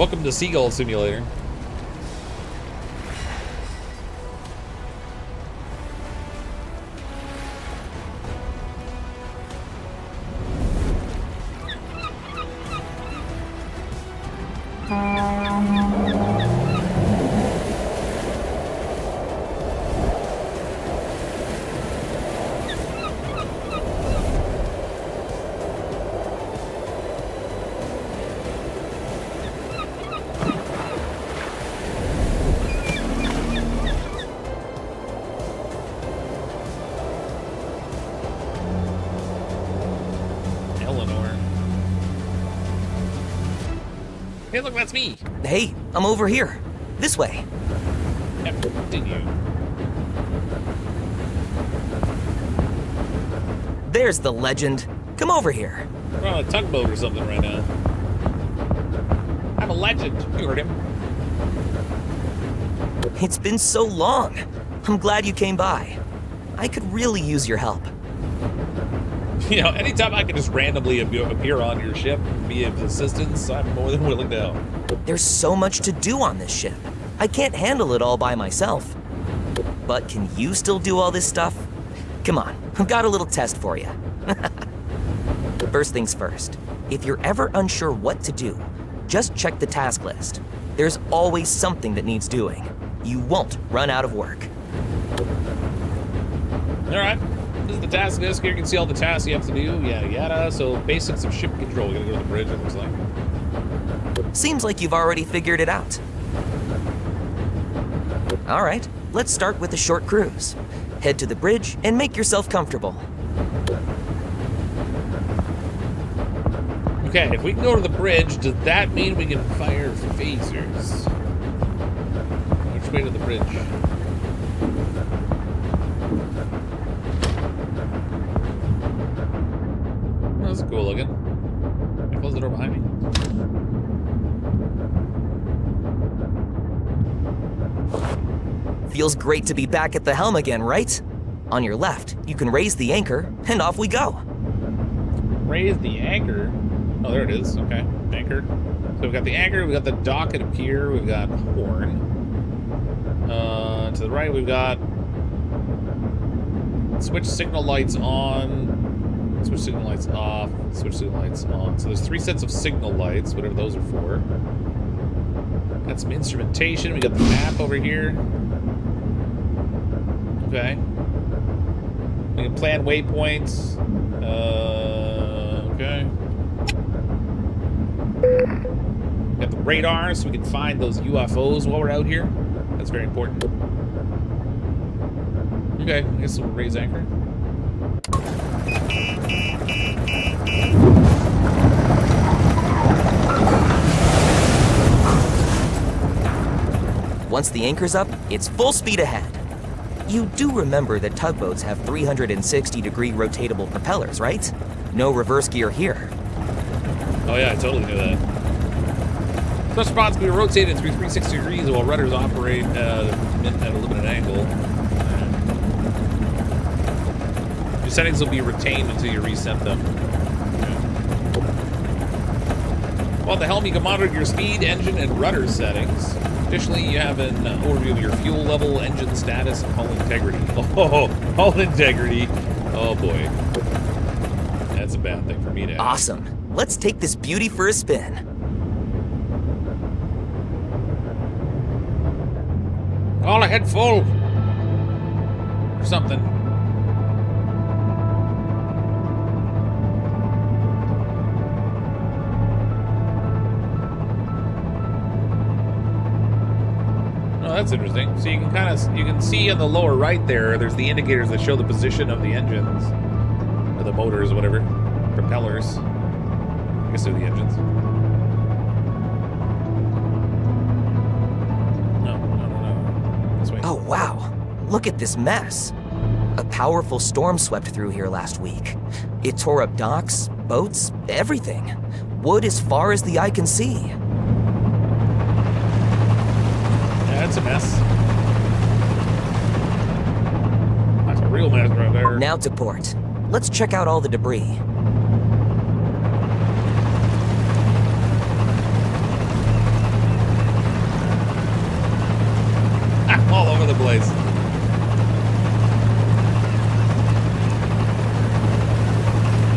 welcome to Seagull Simulator. Hey, look, that's me. Hey, I'm over here. This way. Continue. There's the legend. Come over here. We're on a tugboat or something right now. I'm a legend. You heard him. It's been so long. I'm glad you came by. I could really use your help. You know, anytime I can just randomly appear on your ship and be of assistance, I'm more than willing to help. There's so much to do on this ship. I can't handle it all by myself. But can you still do all this stuff? Come on, I've got a little test for you. First things first, if you're ever unsure what to do, just check the task list. There's always something that needs doing. You won't run out of work. All right. This is the task list. Here you can see all the tasks you have to do, yada yada. So basics of ship control. We gotta go to the bridge, it looks like. Seems like you've already figured it out. All right, let's start with a short cruise. Head to the bridge and make yourself comfortable. Okay, if we can go to the bridge, does that mean we can fire phasers? Which way to the bridge? That's cool looking. Can I close the door behind me? Feels great to be back at the helm again, right? On your left, you can raise the anchor, and off we go. Raise the anchor? Oh, there it is. Okay, anchor. So we've got the anchor, we've got the dock and a pier, we've got horn. To the right, we've got switch signal lights on, switch signal lights off, switch signal lights on. So there's 3 sets of signal lights, whatever those are for. Got some instrumentation. We got the map over here. Okay. We can plan waypoints. Okay. Got the radar, so we can find those UFOs while we're out here. That's very important. Okay, I guess we'll raise anchor. Once the anchor's up, it's full speed ahead. You do remember that tugboats have 360-degree rotatable propellers, right? No reverse gear here. Oh yeah, I totally knew that. Such spots can be rotated through 360 degrees while rudders operate at a limited angle. Your settings will be retained until you reset them. While at the helm, you can monitor your speed, engine, and rudder settings. Additionally, you have an overview of your fuel level, engine status, and hull integrity. Oh, hull integrity. Oh boy. That's a bad thing for me to have. Awesome. Let's take this beauty for a spin. All ahead full. Or something. Oh, that's interesting. So you can see on the lower right there's the indicators that show the position of the engines. Or the motors, or whatever. Propellers. I guess they're the engines. Oh, wow. Look at this mess. A powerful storm swept through here last week. It tore up docks, boats, everything. Wood as far as the eye can see. Yeah, it's a mess. That's a real mess right there. Now to port. Let's check out all the debris. the place.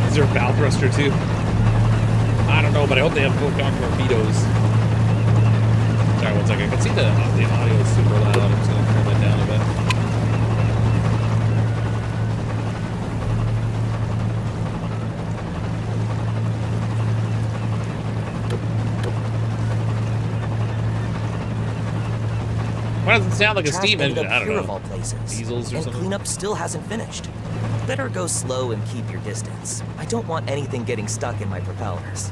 Is there a bow thruster too? I don't know, but I hope they have photon torpedoes. Sorry, one second. I can see the audio is super loud. I'm just gonna turn that down a bit. Why doesn't it sound like a steam engine? I don't know. Of all places. Diesels or and something. Cleanup still hasn't finished. Better go slow and keep your distance. I don't want anything getting stuck in my propellers.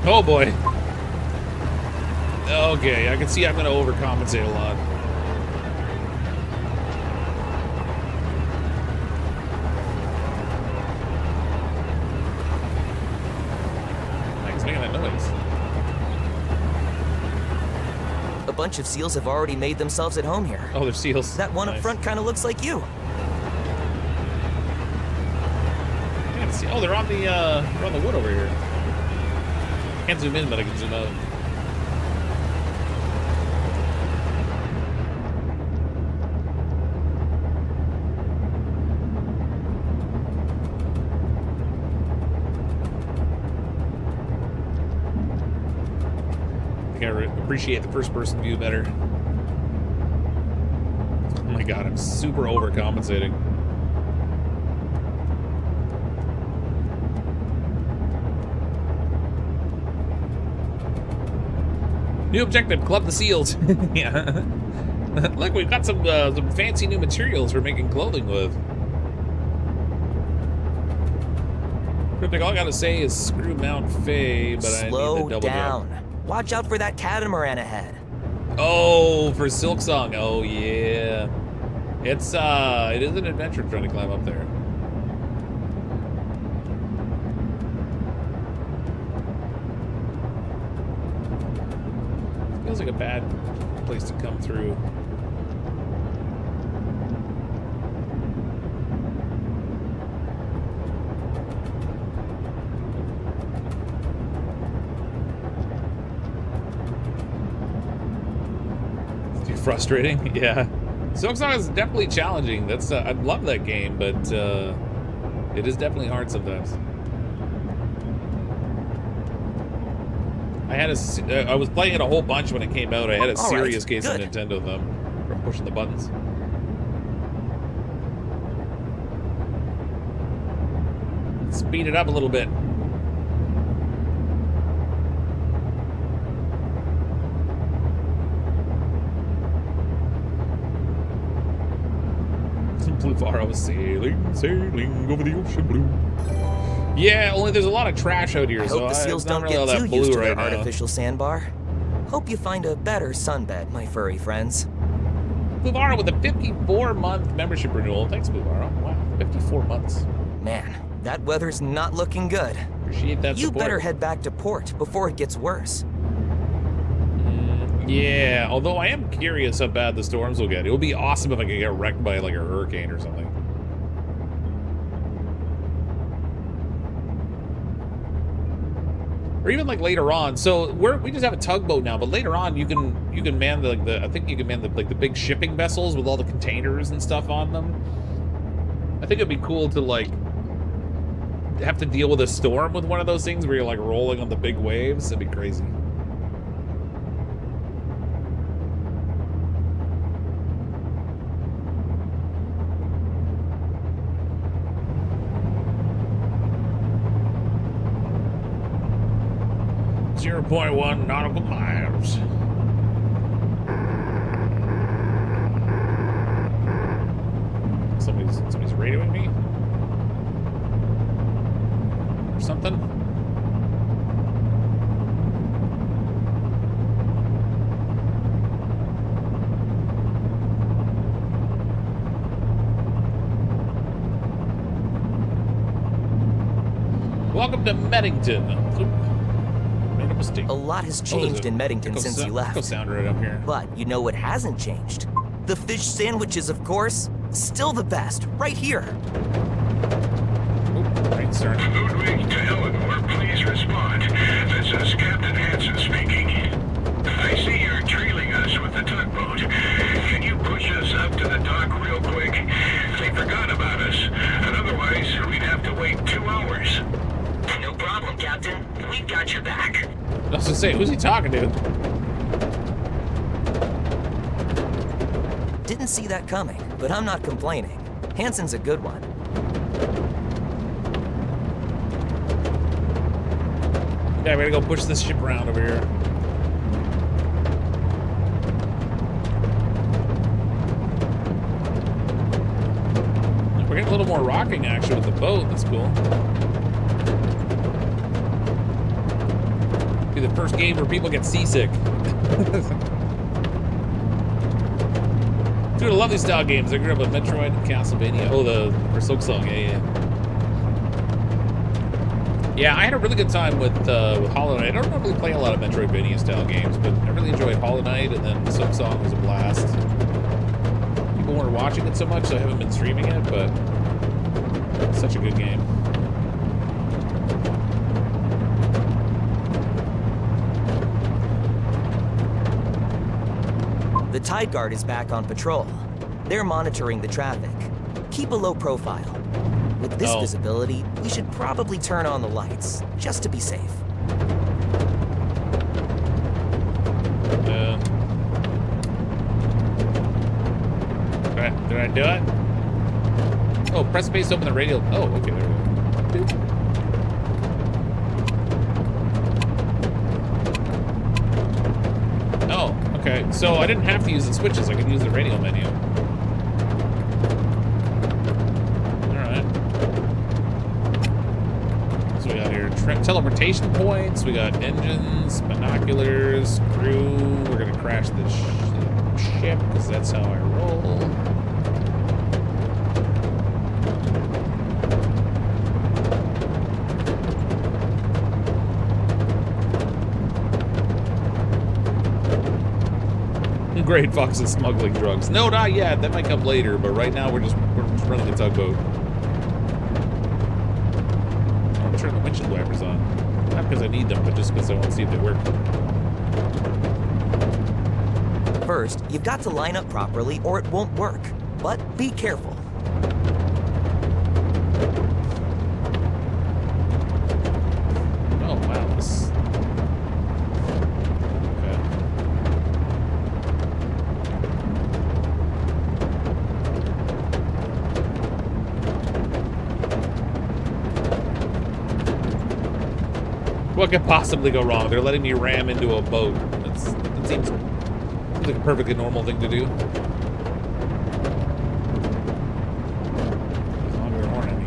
Oh boy. Okay, I can see I'm gonna overcompensate a lot. A bunch of seals have already made themselves at home here. Oh, they're seals. That one Nice. up front kind of looks like you. Can't see. Oh, they're on the wood over here. Can't zoom in, but I can zoom out. I think I appreciate the first-person view better. Oh my god, I'm super overcompensating. New objective, club the seals. Yeah. Look, we've got some fancy new materials for making clothing with. Cryptic, all I gotta say is screw Mount Faye, but I need the double down. jump. Watch out for that catamaran ahead. Oh, for Silksong. Oh yeah. It is an adventure trying to climb up there. Feels like a bad place to come through. It's too frustrating. Yeah. Silksong is definitely challenging. That's I love that game, but it is definitely hard sometimes. I was playing it a whole bunch when it came out. I had a serious case of Nintendo thumb from pushing the buttons. Speed it up a little bit. Blue Far, I was sailing over the ocean blue. Yeah, only there's a lot of trash out here, I so hope the seals don't really get too blue used to right their artificial sandbar. Hope you find a better sunbed, my furry friends. Bluvara with a 54-month membership renewal. Thanks, Bluvara. Wow, 54 months. Man, that weather's not looking good. Appreciate that You support. better head back to port before it gets worse. Yeah, although I am curious how bad the storms will get. It would be awesome if I could get wrecked by like a hurricane or something. Or even like later on. So we just have a tugboat now, but later on you can man I think you can man the big shipping vessels with all the containers and stuff on them. I think it'd be cool to like have to deal with a storm with one of those things where you're like rolling on the big waves. That'd be crazy. .1 nautical miles. Somebody's radioing me? Or something? Welcome to Meddington. A lot has changed in Meddington since you left. Sound right up here. But you know what hasn't changed? The fish sandwiches, of course. Still the best, right here. right, start. Ludwig to Eleanor, please respond. This is Captain Hansen speaking. I see you're trailing us with the tugboat. Can you push us up to the dock real quick? They forgot about us, and otherwise we'd have to wait 2 hours. No problem, Captain. We've got your back. I was gonna say, who's he talking to? Didn't see that coming, but I'm not complaining. Hansen's a good one. Yeah, we gotta go push this ship around over here. We're getting a little more rocking action with the boat. That's cool. Be the first game where people get seasick. Dude, I love these style games. I grew up with Metroid and Castlevania. Oh, for Silksong, yeah. Yeah, I had a really good time with Hollow Knight. I don't normally play a lot of Metroidvania style games, but I really enjoyed Hollow Knight, and then Silksong was a blast. People weren't watching it so much, so I haven't been streaming it, but it's such a good game. The Tide Guard is back on patrol. They're monitoring the traffic. Keep a low profile. With this visibility, we should probably turn on the lights, just to be safe. Did I do it? Oh, press space to open the radio. Oh, okay, there we go. Boop. Oh, okay. So I didn't have to use the switches. I could use the radio menu. Teleportation points, we got engines, binoculars, crew. We're gonna crash the ship because that's how I roll. Great, Fox is smuggling drugs. No, not yet. That might come later, but right now we're just running a tugboat. Turn the windshield wipers on. Not because I need them, but just because I want to see if they work. First, you've got to line up properly or it won't work. But be careful. Oh, wow. This... What could possibly go wrong? They're letting me ram into a boat. That seems like a perfectly normal thing to do. As long as they're horn at me.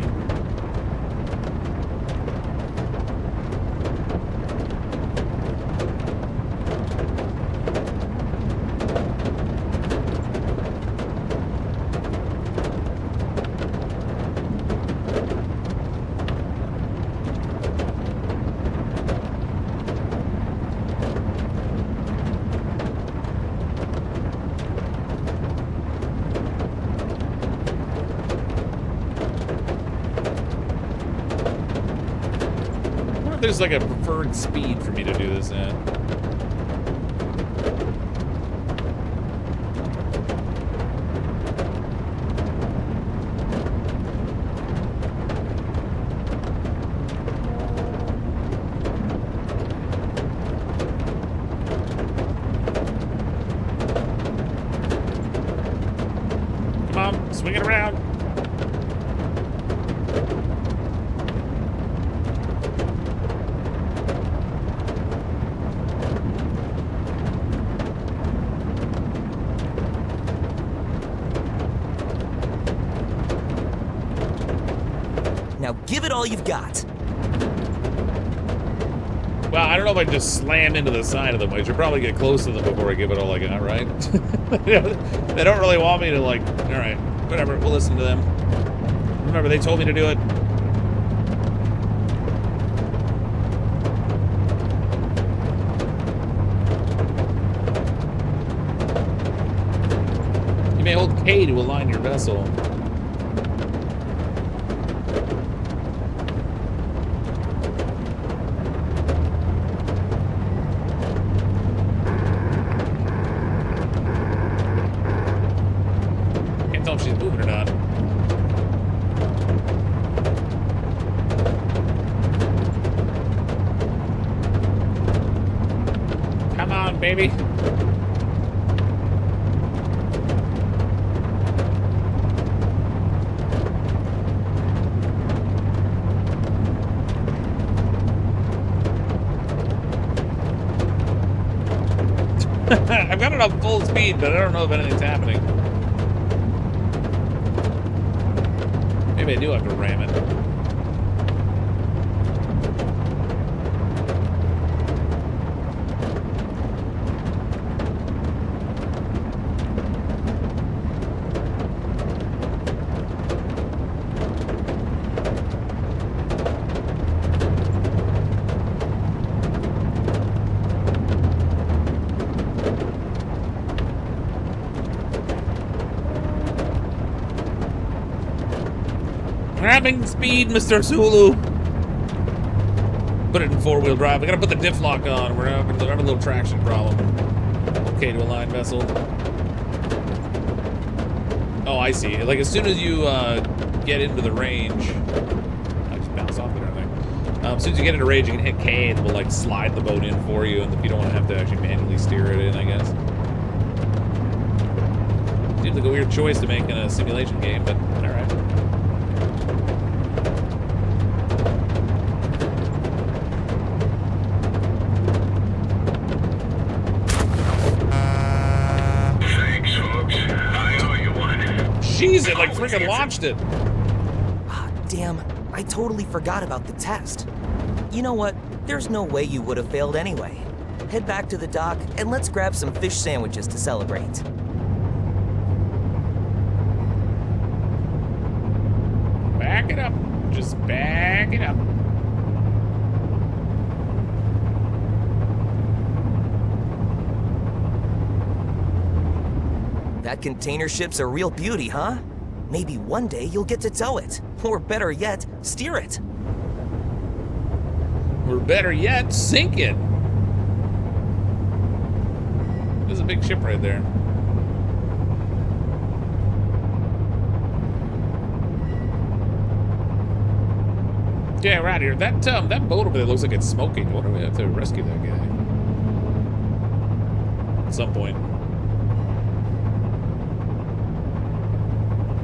There's like a preferred speed for me to do this at. Come on, swing it around. Now give it all you've got. Well, I don't know if I just slam into the side of them. I should probably get close to them before I give it all I got, right? They don't really want me to, like, all right, whatever, we'll listen to them. Remember, they told me to do it. You may hold K to align your vessel. baby. I've got it on full speed, but I don't know if anything's happening. Maybe I do have to ram it. Grabbing speed, Mr. Zulu. Put it in four-wheel drive. We gotta put the diff lock on. We're having a little traction problem. Okay, to align vessel. Oh, I see. Like as soon as you get into the range, I just bounce off it. I think. As soon as you get into range, you can hit K, and it will like slide the boat in for you, and you don't want to have to actually manually steer it in, I guess. Seems like a weird choice to make in a simulation game, but all right. Jeez, it like freaking launched it. Ah, damn. I totally forgot about the test. You know what? There's no way you would have failed anyway. Head back to the dock and let's grab some fish sandwiches to celebrate. Back it up. Just back it up. That container ship's a real beauty, huh? Maybe one day you'll get to tow it. Or better yet, steer it. Or better yet, sink it. There's a big ship right there. Yeah, right here. That boat over there looks like it's smoking. What do we have to rescue that guy? At some point.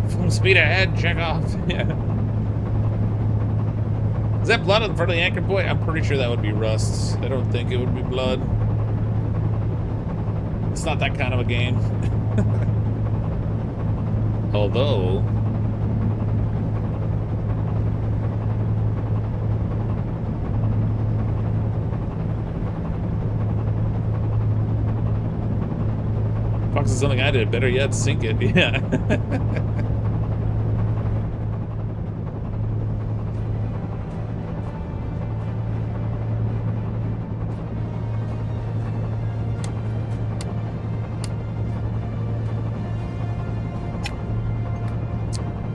Full speed ahead, check off. Yeah. Is that blood on front of the anchor point? I'm pretty sure that would be rust. I don't think it would be blood. It's not that kind of a game. Although... Fox is something I did. Better yet, sink it. Yeah.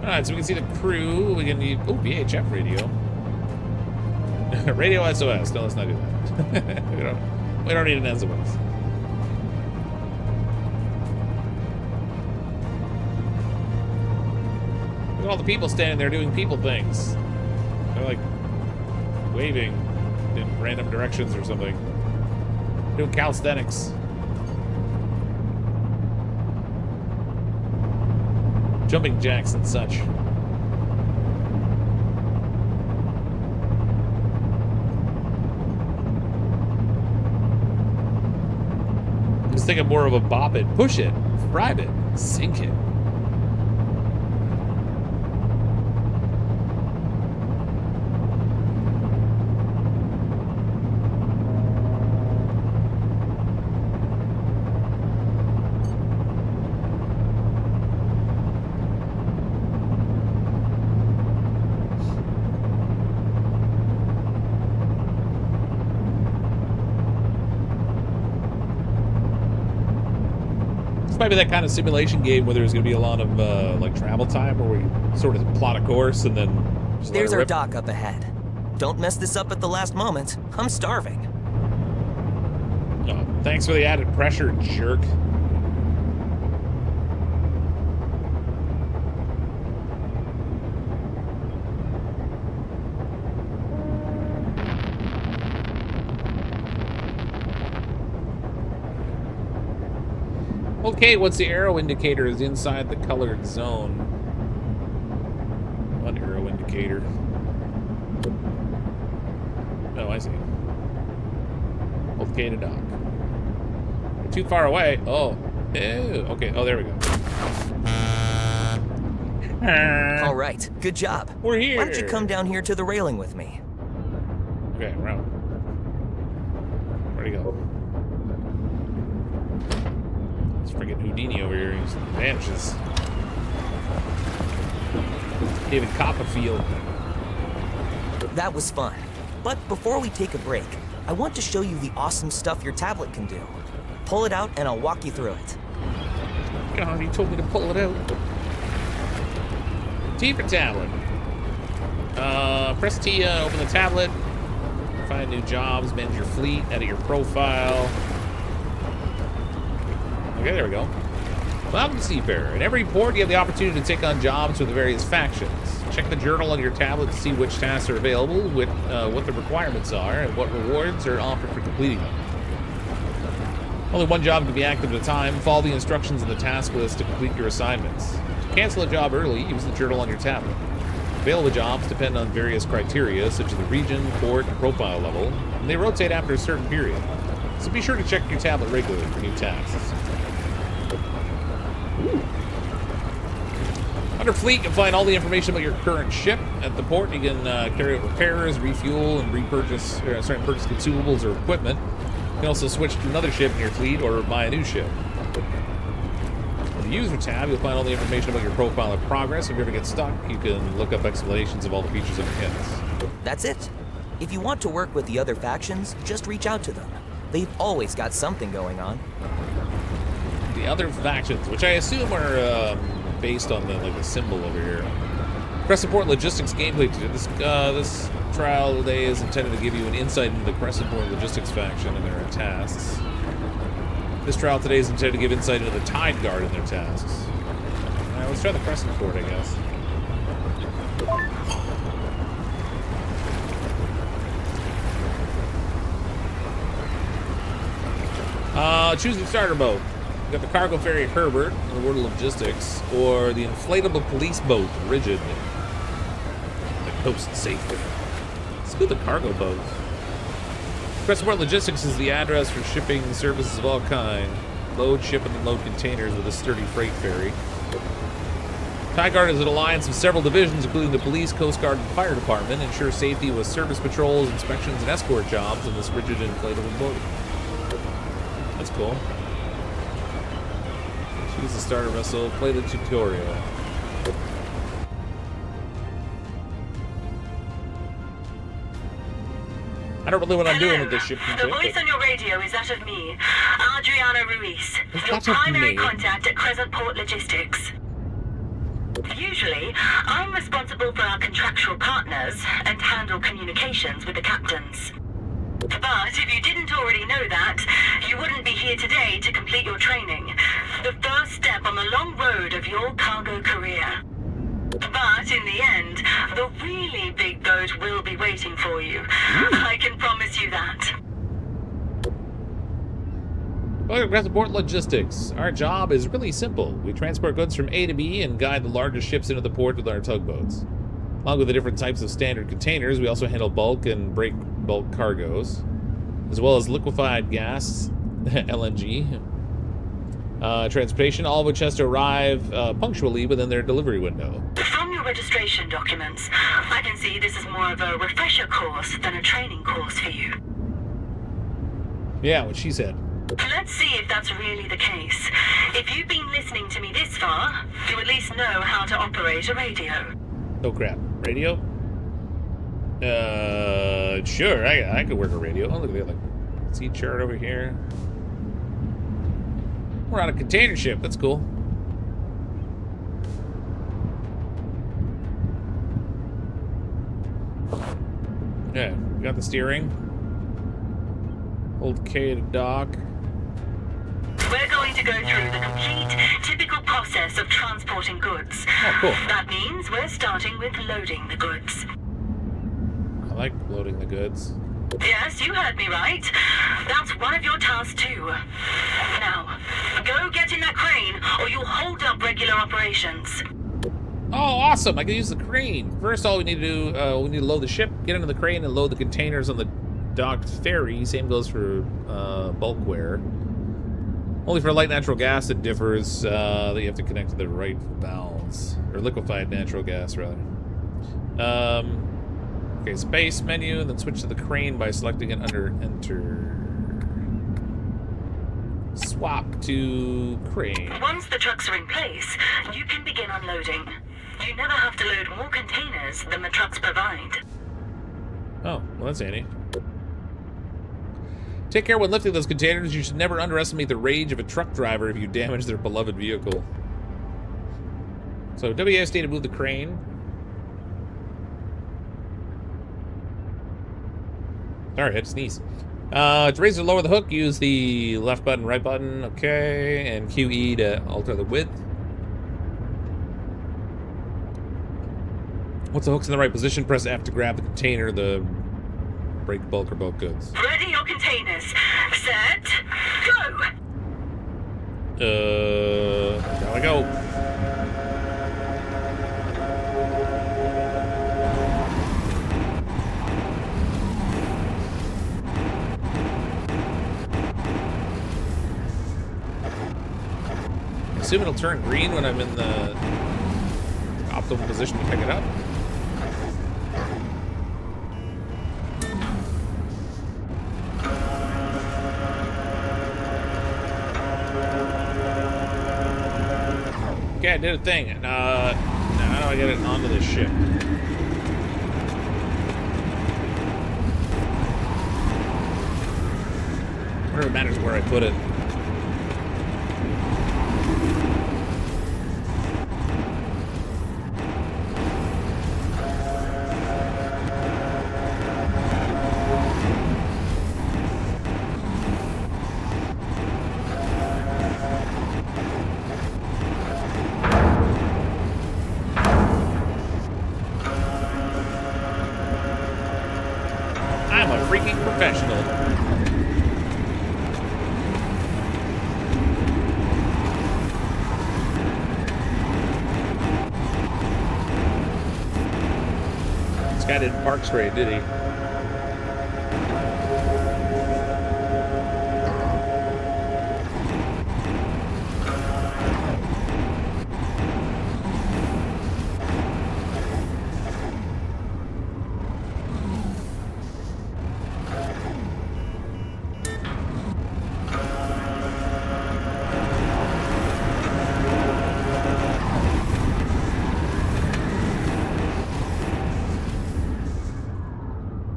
Alright, so we can see the crew. We can need... Oh, VHF radio. Radio SOS. No, let's not do that. we don't need an SOS. Look at all the people standing there doing people things. They're like waving in random directions or something. Doing calisthenics. Jumping jacks and such. Just thinking more of a bop it, push it, bribe it, sink it. Might be that kind of simulation game where there's going to be a lot of like travel time where we sort of plot a course and then just There's our dock up ahead. Don't mess this up at the last moment. I'm starving. Oh, thanks for the added pressure, jerk. Okay, once the arrow indicator is inside the colored zone. What arrow indicator? Oh, I see. Hold K to dock. You're too far away. Oh. Ew. Okay. Oh, there we go. All right, good job. We're here. Why don't you come down here to the railing with me? Okay, we're out. Where'd he go? It's freaking Houdini over here. He vanishes. David Copperfield. That was fun. But before we take a break, I want to show you the awesome stuff your tablet can do. Pull it out and I'll walk you through it. God, he told me to pull it out. T for tablet. Press T, open the tablet. Find new jobs, manage your fleet, edit your profile. Okay, there we go. Welcome to Seafarer. In every port, you have the opportunity to take on jobs with the various factions. Check the journal on your tablet to see which tasks are available, what the requirements are, and what rewards are offered for completing them. Only one job can be active at a time. Follow the instructions in the task list to complete your assignments. To cancel a job early, use the journal on your tablet. Available jobs depend on various criteria, such as the region, port, and profile level, and they rotate after a certain period. So be sure to check your tablet regularly for new tasks. Under fleet, you can find all the information about your current ship. At the port, you can carry out repairs, refuel, and purchase consumables or equipment. You can also switch to another ship in your fleet or buy a new ship. In the user tab, you'll find all the information about your profile and progress. If you ever get stuck, you can look up explanations of all the features of your kits. That's it. If you want to work with the other factions, just reach out to them. They've always got something going on. The other factions, which I assume are based on the symbol over here. Crescent Port Logistics gameplay. This trial today is intended to give you an insight into the Crescent Port Logistics faction and their tasks. This trial today is intended to give insight into the Tide Guard and their tasks. Alright, let's try the Crescent Port, I guess. Choose the starter boat. You got the cargo ferry Herbert in the world of logistics, or the inflatable police boat Rigid. The coast safety. Let's go with the cargo boat. Crescent Port Logistics is the address for shipping services of all kind. Load, ship, and unload containers with a sturdy freight ferry. Tide Guard is an alliance of several divisions, including the police, coast guard, and fire department, ensure safety with service patrols, inspections, and escort jobs in this rigid inflatable boat. That's cool. Choose the starter vessel, play the tutorial. I don't really know what I'm doing with this ship. The voice on your radio is that of me, Adriana Ruiz, your primary contact at Crescent Port Logistics. Usually, I'm responsible for our contractual partners and handle communications with the captains. But if you didn't already know that, you wouldn't be here today to complete your training. The first step on the long road of your cargo career. But in the end, the really big boat will be waiting for you. I can promise you that. Welcome to Crescent Port Logistics. Our job is really simple. We transport goods from A to B and guide the largest ships into the port with our tugboats. Along with the different types of standard containers, we also handle bulk and break bulk cargoes, as well as liquefied gas, LNG, transportation, all of which has to arrive punctually within their delivery window. From your registration documents, I can see this is more of a refresher course than a training course for you. Yeah, what she said. Let's see if that's really the case. If you've been listening to me this far, you at least know how to operate a radio. Oh crap. Radio? Sure, I could work a radio. Oh, look at that, sea chart over here. We're on a container ship, that's cool. Yeah, we got the steering. Hold K to dock. We're going to go through the complete, typical process of transporting goods. Oh, cool. That means we're starting with loading the goods. I like loading the goods. Yes, you heard me right. That's one of your tasks too. Now, Go get in that crane, or you'll hold up regular operations. Oh, awesome! I can use the crane. First, all we need to do, we need to load the ship, get into the crane, and load the containers on the docked ferry. Same goes for bulkware. Only for light natural gas it differs. That you have to connect to the right valves, or liquefied natural gas rather. Okay, space menu, and then switch to the crane by selecting it under Enter. Swap to crane. Once the trucks are in place, you can begin unloading. You never have to load more containers than the trucks provide. Oh, well that's handy. Take care when lifting those containers. You should never underestimate the rage of a truck driver if you damage their beloved vehicle. So WASD to move the crane. Sorry, I had to sneeze. To raise or lower the hook, use the left button, right button, okay, and QE to alter the width. Once the hook's in the right position, press F to grab the container, the break bulk or bulk goods. Ready your containers. Set. Go! Gotta go. I assume it'll turn green when I'm in the optimal position to pick it up. Okay, I did a thing. Now how do I get it onto this ship? I wonder if it matters where I put it. I'm a freaking professional. This guy didn't park straight, did he?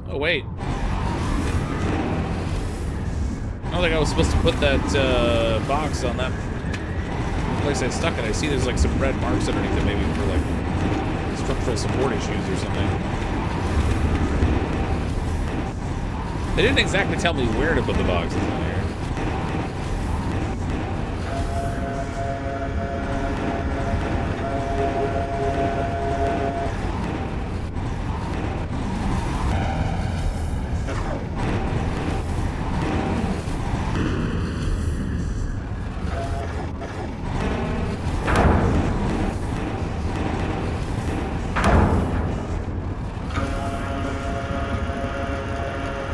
Oh, wait. I don't think I was supposed to put that box on that place I stuck it. I see there's like some red marks underneath it, maybe for like structural support issues or something. They didn't exactly tell me where to put the boxes on here.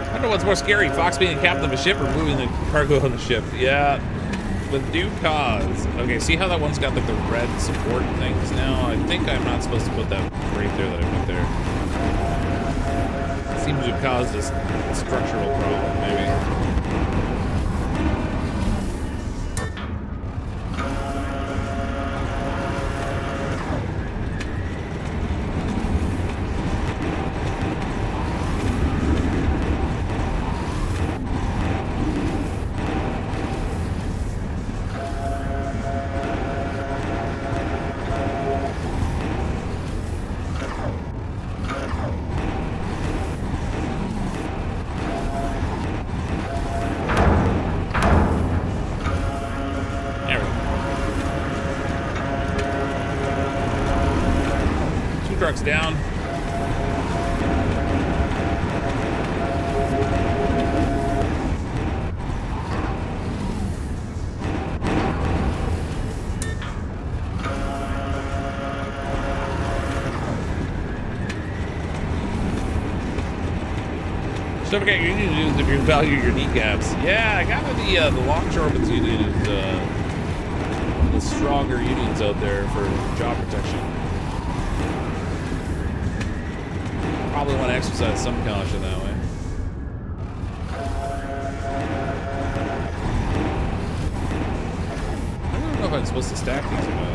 I don't know what's more scary, Fox being a captain of a ship or moving the cargo on the ship. Yeah, with due cause. Okay, see how that one's got like the red support things now? I think I'm not supposed to put that right there that I put there. It seems to have caused a structural problem, maybe. Trucks down. Don't forget your unions if you value your kneecaps. Yeah, I got the longshoremen's union is the stronger unions out there for job protection. Probably want to exercise some caution that way. I don't know if I'm supposed to stack these or not.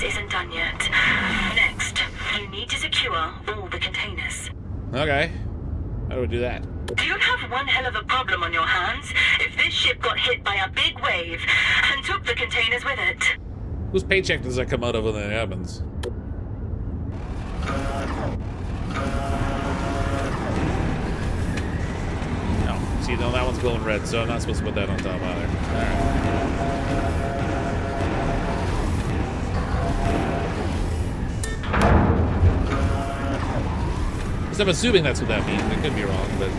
Isn't done yet. Next, you need to secure all the containers. Okay. How do we do that? You have one hell of a problem on your hands if this ship got hit by a big wave and took the containers with it. Whose paycheck does that come out of when that happens? Oh, see, no, that one's glowing red, so I'm not supposed to put that on top either. Alright. I'm assuming that's what that means. I could be wrong, but...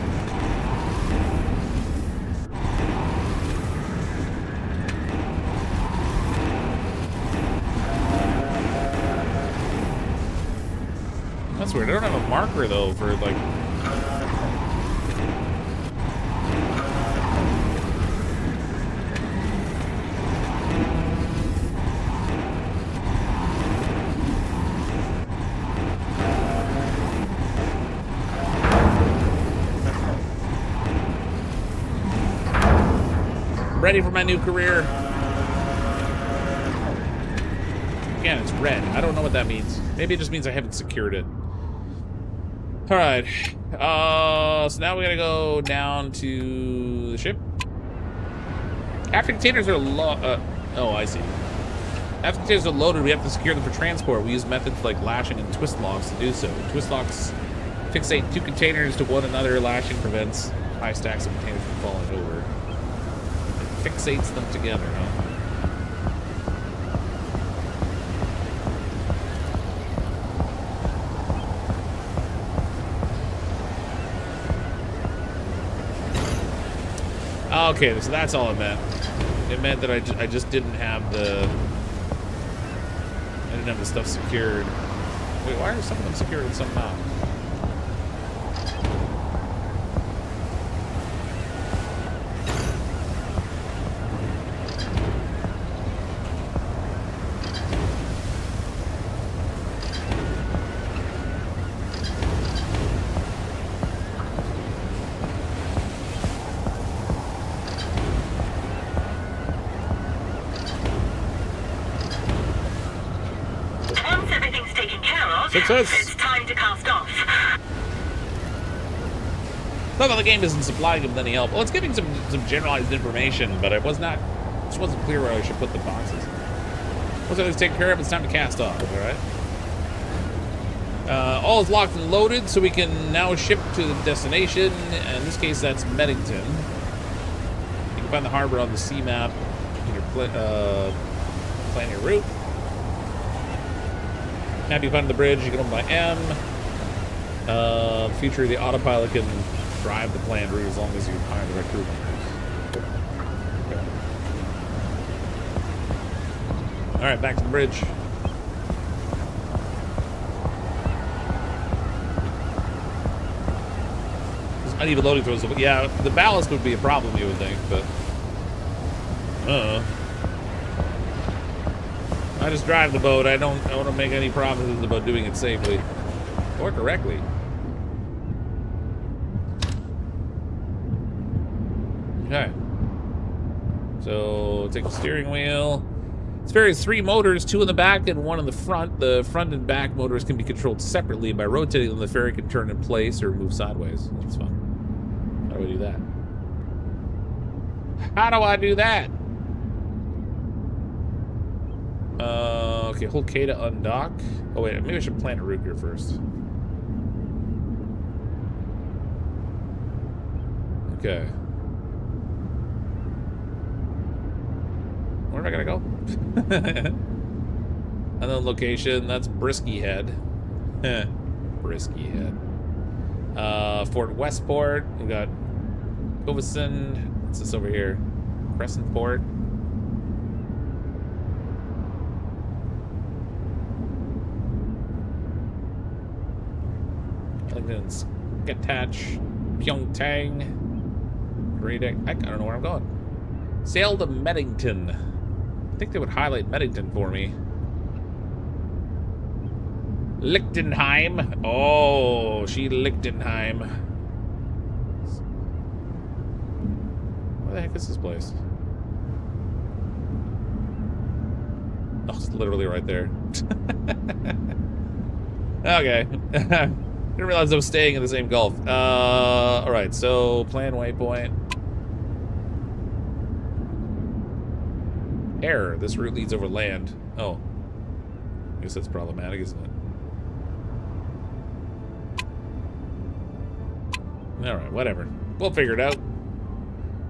That's weird. I don't have a marker, though, for, like... Ready for my new career. Again, it's red. I don't know what that means. Maybe it just means I haven't secured it. All right. So now we gotta go down to the ship. After containers are oh, I see. After containers are loaded, we have to secure them for transport. We use methods like lashing and twist locks to do so. Twist locks fixate two containers to one another. Lashing prevents high stacks of containers from falling over. Fixates them together, huh? Okay, so that's all it meant. It meant that I just didn't have the stuff secured. Wait, why are some of them secured and some not? Success. It's time to cast off. Not that the game isn't supplying him with any help. Well, it's giving some generalized information, but it just wasn't clear where I should put the boxes. Once I was taken care of, it's time to cast off. All right. All is locked and loaded, so we can now ship to the destination. In this case, that's Meddington. You can find the harbor on the sea map in your plan your route. After you find the bridge, you can open by M. Feature the autopilot can drive the planned route as long as you hire the right crew members. Okay. All right, back to the bridge. There's uneven loading throws. Yeah, the ballast would be a problem, you would think, but I just drive the boat. I don't want to make any promises about doing it safely or correctly. Okay. So take the steering wheel. This ferry has 3 motors, 2 in the back and 1 in the front. The front and back motors can be controlled separately. By rotating them, the ferry can turn in place or move sideways. That's fun. How do we do that? How do I do that? Okay, hold K to undock. Oh wait, maybe I should plan a route here first. Okay. Where am I gonna go? Unknown location, that's Brisky Head. Brisky Head. Fort Westport, we got Covison. What's this over here? Crescent Port. Wellington, Sketach, Pyeongtaang. Great. I don't know where I'm going. Sail to Meddington. I think they would highlight Meddington for me. Lichtenheim. Oh, she Lichtenheim. Where the heck is this place? Oh, it's literally right there. Okay. Didn't realize I was staying in the same gulf. Alright, so plan waypoint. Error. This route leads over land. Oh. I guess that's problematic, isn't it? Alright, whatever. We'll figure it out.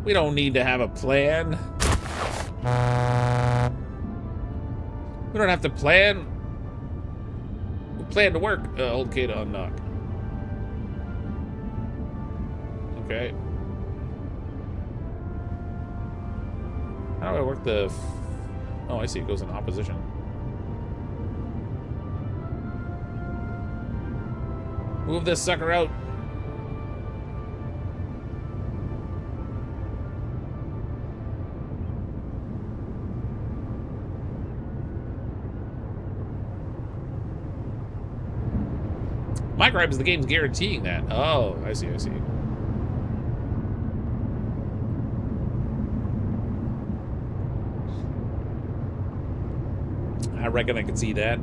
We don't need to have a plan. We don't have to plan. We plan to work. Hold K to unlock. Okay. How do I work the... Oh, I see. It goes in opposition. Move this sucker out. My gripe is the game's guaranteeing that. Oh, I see, I see. I reckon I can see that.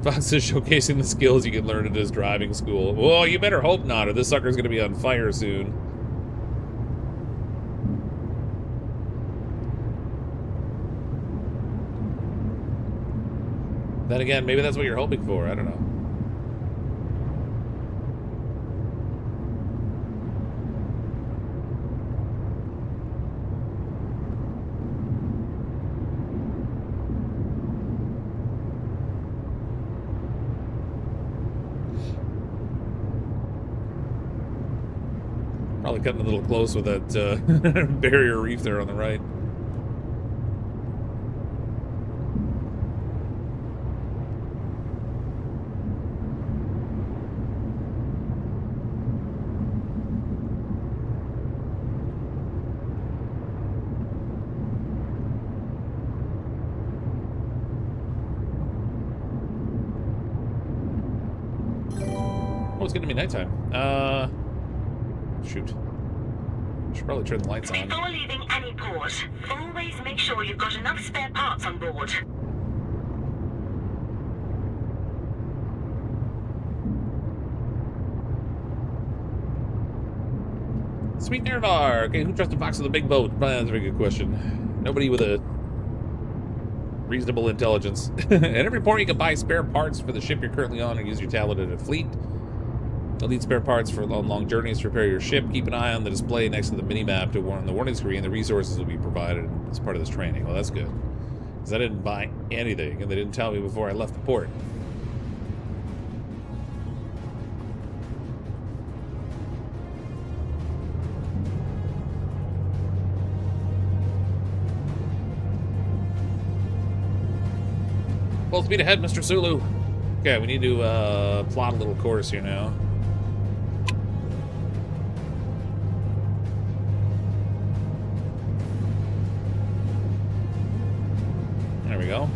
Fox is showcasing the skills you can learn at his driving school. Well, you better hope not, or this sucker's gonna be on fire soon. Then again, maybe that's what you're hoping for. I don't know. Probably cutting a little close with that barrier reef there on the right. Oh, it's gonna be nighttime. Shoot. Should probably turn the lights on. Before leaving any port, always make sure you've got enough spare parts on board. Sweet Nervar. Okay, who trusts a box with a big boat? Probably that's a very good question. Nobody with a reasonable intelligence. At every port, you can buy spare parts for the ship you're currently on or use your talented fleet. You'll need spare parts for long journeys to repair your ship. Keep an eye on the display next to the mini-map to warn the warning screen. The resources will be provided as part of this training. Well, that's good. Because I didn't buy anything, and they didn't tell me before I left the port. Full speed ahead, Mr. Sulu. Okay, we need to plot a little course here now. There we go.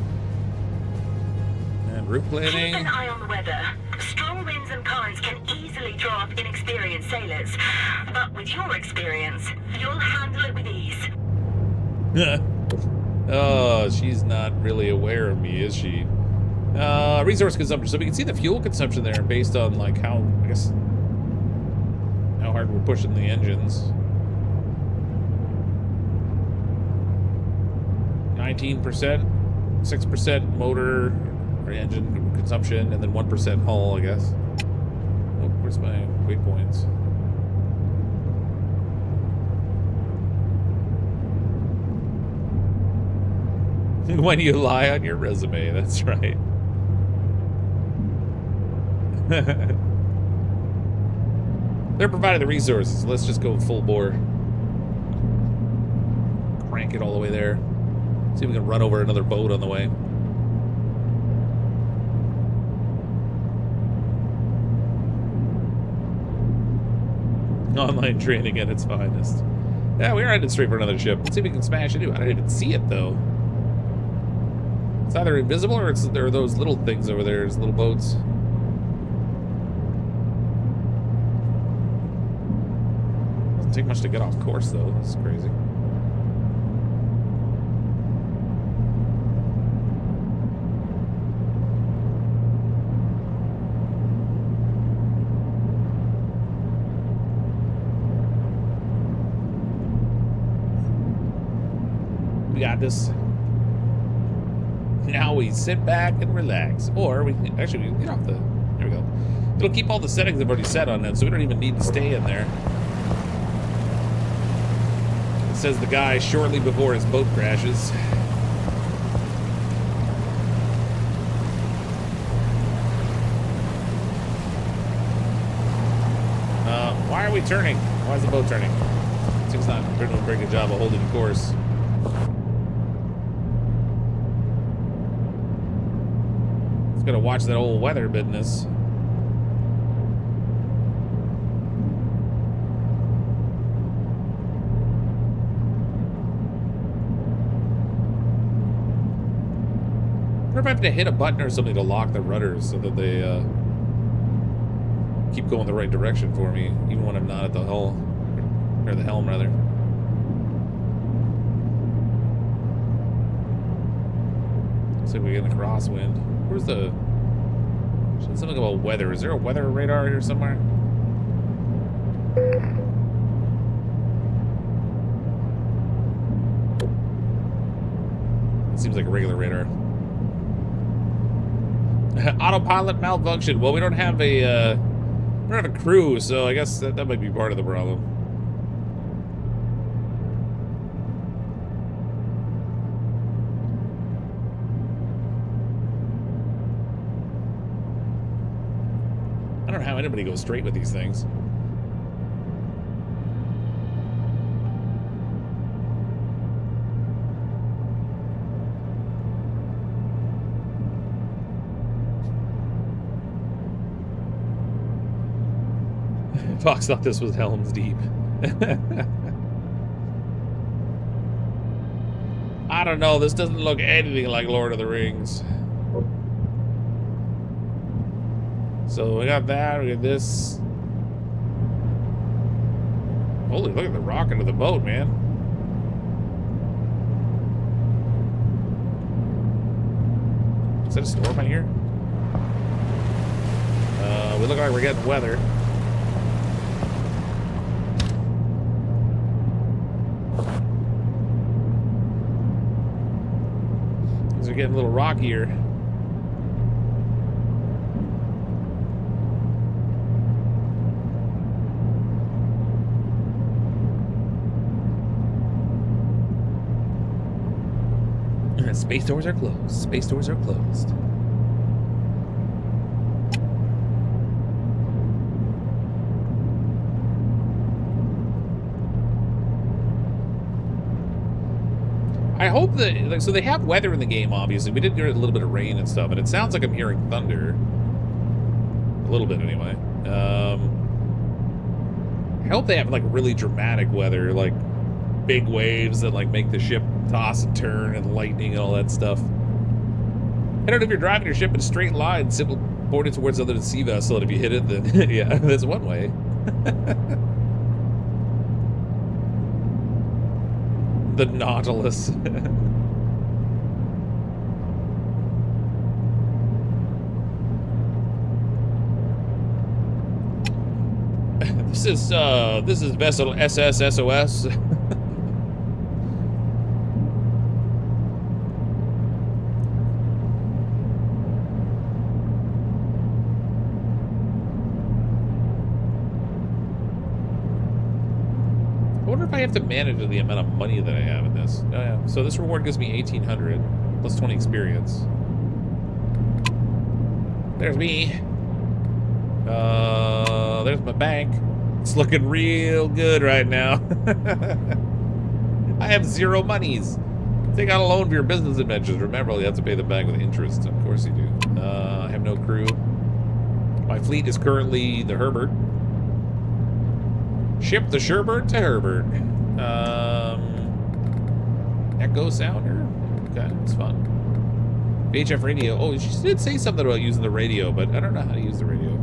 And route planning. Keep an eye on the weather. Strong winds and currents can easily throw off inexperienced sailors. But with your experience, you'll handle it with ease. Oh, she's not really aware of me, is she? Resource consumption. So we can see the fuel consumption there based on, like, how, I guess, how hard we're pushing the engines. 19%, 6% motor or engine consumption, and then 1% hull, I guess. Oh, where's my waypoints? When you lie on your resume, that's right. They're providing the resources. Let's just go full bore. Crank it all the way there. See if we can run over another boat on the way. Online training at its finest. Yeah, we are headed straight for another ship. Let's see if we can smash it. I didn't even see it, though. It's either invisible or there are those little things over there. There's little boats. Doesn't take much to get off course, though. That's crazy. We got this. Now we sit back and relax. Or we can, actually, we can get off the, there we go. It'll keep all the settings I've already set on it, so we don't even need to stay in there. It says the guy shortly before his boat crashes. Why are we turning? Why is the boat turning? Seems not doing a very good job of holding course. Gotta watch that old weather business. I wonder if I have to hit a button or something to lock the rudders so that they keep going the right direction for me, even when I'm not at the hull, or the helm rather. Looks like we get in a crosswind. Where's the... Something about weather. Is there a weather radar here somewhere? It seems like a regular radar. Autopilot malfunction. Well, we don't have a crew, so I guess that might be part of the problem. I don't know how anybody goes straight with these things. Fox thought this was Helm's Deep. I don't know, this doesn't look anything like Lord of the Rings. So we got that, we got this. Holy, look at the rocket of the boat, man. Is that a storm I hear? We look like we're getting weather. These are getting a little rockier. Space doors are closed. Space doors are closed. I hope that, like, so they have weather in the game, obviously. We did hear a little bit of rain and stuff, and it sounds like I'm hearing thunder. A little bit, anyway. I hope they have, like, really dramatic weather, like big waves that, like, make the ship toss and turn and lightning and all that stuff. I don't know if you're driving your ship in a straight line, simply pointed towards another sea vessel, and if you hit it, then yeah, that's one way. The Nautilus. This is vessel SSSOS. I wonder if I have to manage the amount of money that I have in this. Oh, yeah. So this reward gives me 1,800 plus 20 experience. There's me. There's my bank. It's looking real good right now. I have 0 monies. Take out a loan for your business adventures. Remember, you have to pay them back with interest. Of course you do. I have no crew. My fleet is currently the Herbert. Ship the Sherbert to Herbert. Echo sounder. Okay, it's fun. VHF radio. Oh, she did say something about using the radio, but I don't know how to use the radio.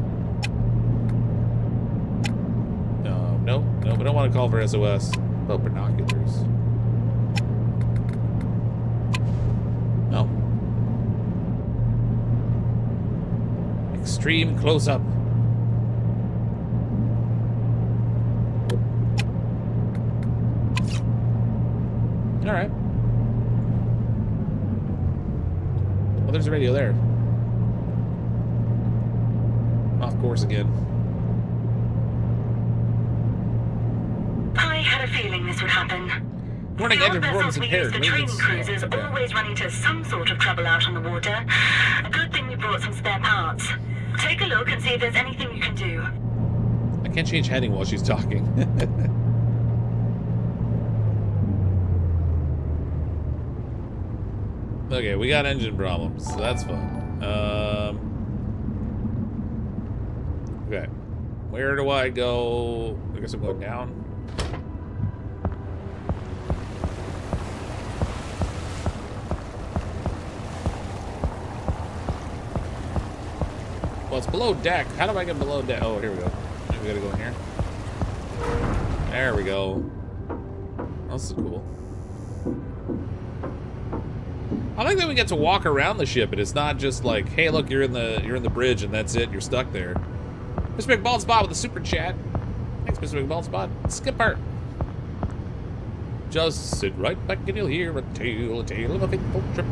No, we don't want to call for SOS. Oh, binoculars. No. Extreme close-up. All right. Well, there's a radio there. Off course again. I had a feeling this would happen. Warning, The engine old performance vessels we impaired. use for training Maintenance. cruises always run into some sort of trouble out on the water. A good thing we brought some spare parts. Take a look and see if there's anything you can do. I can't change heading while she's talking. Okay, we got engine problems, so that's fun. Okay. Where do I go? I guess I'm going down. Well, it's below deck. How do I get below deck? Oh, here we go. Maybe we gotta go in here. There we go. This is cool. I like that we get to walk around the ship, and it's not just like, hey, look, you're in the bridge, and that's it. You're stuck there. Mr. McBaldspot with a super chat. Thanks, Mr. McBaldspot. Skipper. Just sit right back, and you'll hear a tale of a fateful trip.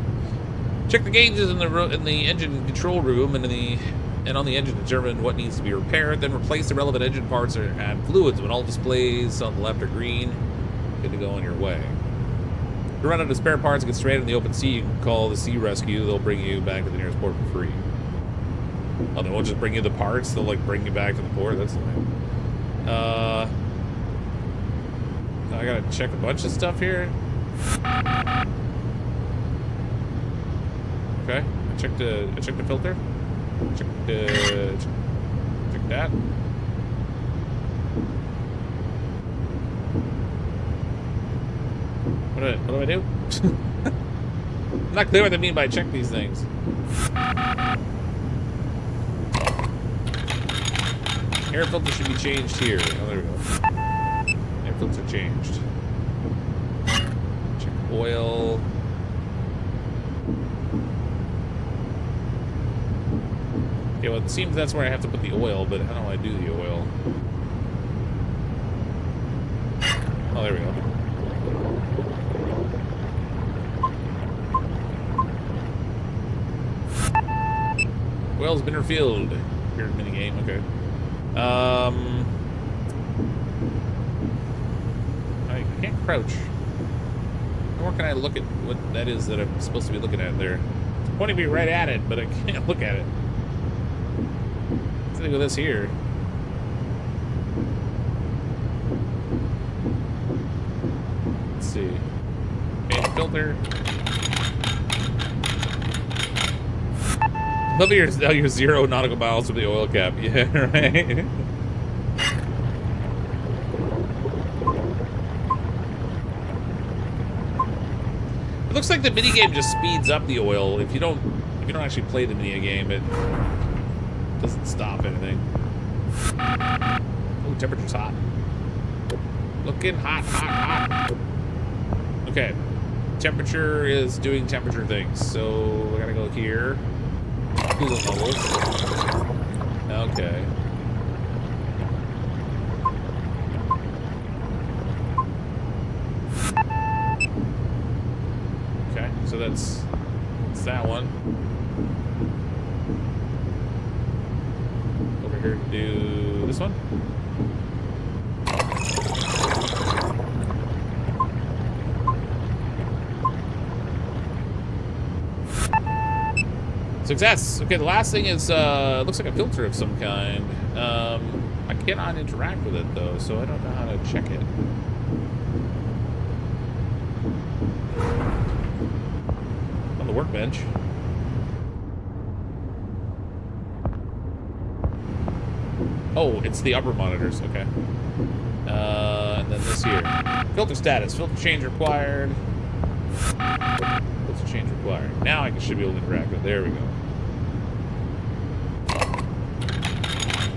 Check the gauges in the engine control room, and on the engine determine what needs to be repaired. Then replace the relevant engine parts or add fluids. When all displays on the left are green, good to go on your way. If you run out of spare parts and get stranded in the open sea, you can call the Sea Rescue. They'll bring you back to the nearest port for free. Oh, they won't just bring you the parts. They'll like bring you back to the port. That's nice. I gotta check a bunch of stuff here. Okay, I checked the filter. Check that. What do I do? I'm not clear what they mean by check these things. Air filter should be changed here. Oh, there we go. Air filter changed. Check oil. Yeah, well, it seems that's where I have to put the oil, but how do I do the oil? Oh, there we go. Oil's been refilled. Here in minigame, okay. I can't crouch. Nor can I look at what that is that I'm supposed to be looking at there. It's pointing me right at it, but I can't look at it. Let's look at this here. Let's see. Okay, filter. Love your 0 nautical miles from the oil cap. Yeah, right. It looks like the minigame just speeds up the oil. If you don't actually play the minigame, it doesn't stop anything. Oh, temperature's hot. Looking hot, hot, hot. Okay. Temperature is doing temperature things. So we're gonna go here. Coolant levels. Okay. Okay, so that's that one. Over here to do this one. Success. Okay, the last thing is, looks like a filter of some kind. I cannot interact with it, though, so I don't know how to check it. On the workbench. Oh, it's the upper monitors. Okay. And then this here. Filter status. Filter change required. Filter change required. Now I should be able to interact with it. There we go.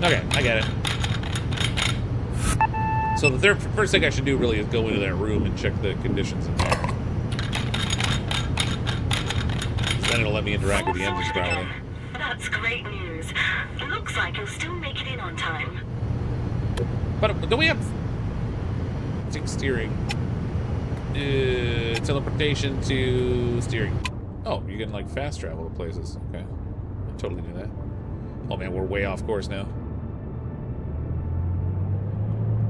Okay, I get it. So the first thing I should do really is go into that room and check the conditions in there. Then it'll let me interact with the engines probably. That's great news. Looks like you'll still make it in on time. But don't we have steering? Teleportation to steering. Oh, you can like fast travel to places. Okay, I totally knew that. Oh man, we're way off course now.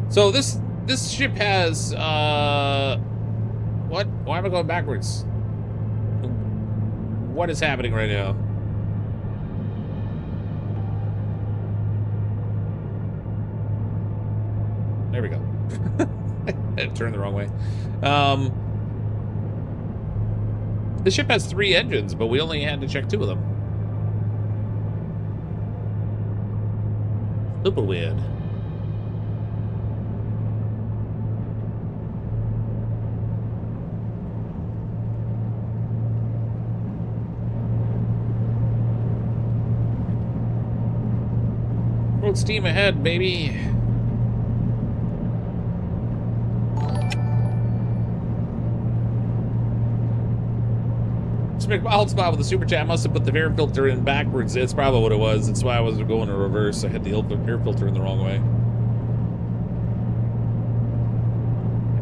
So this ship has what? Why am I going backwards? What is happening right now? There we go. It turned the wrong way. The ship has 3 engines, but we only had to check 2 of them. Super weird. Full steam ahead, baby. Wild spot with the super chat. Must have put the air filter in backwards. It's probably what it was. That's why I was going in reverse. I had the air filter in the wrong way.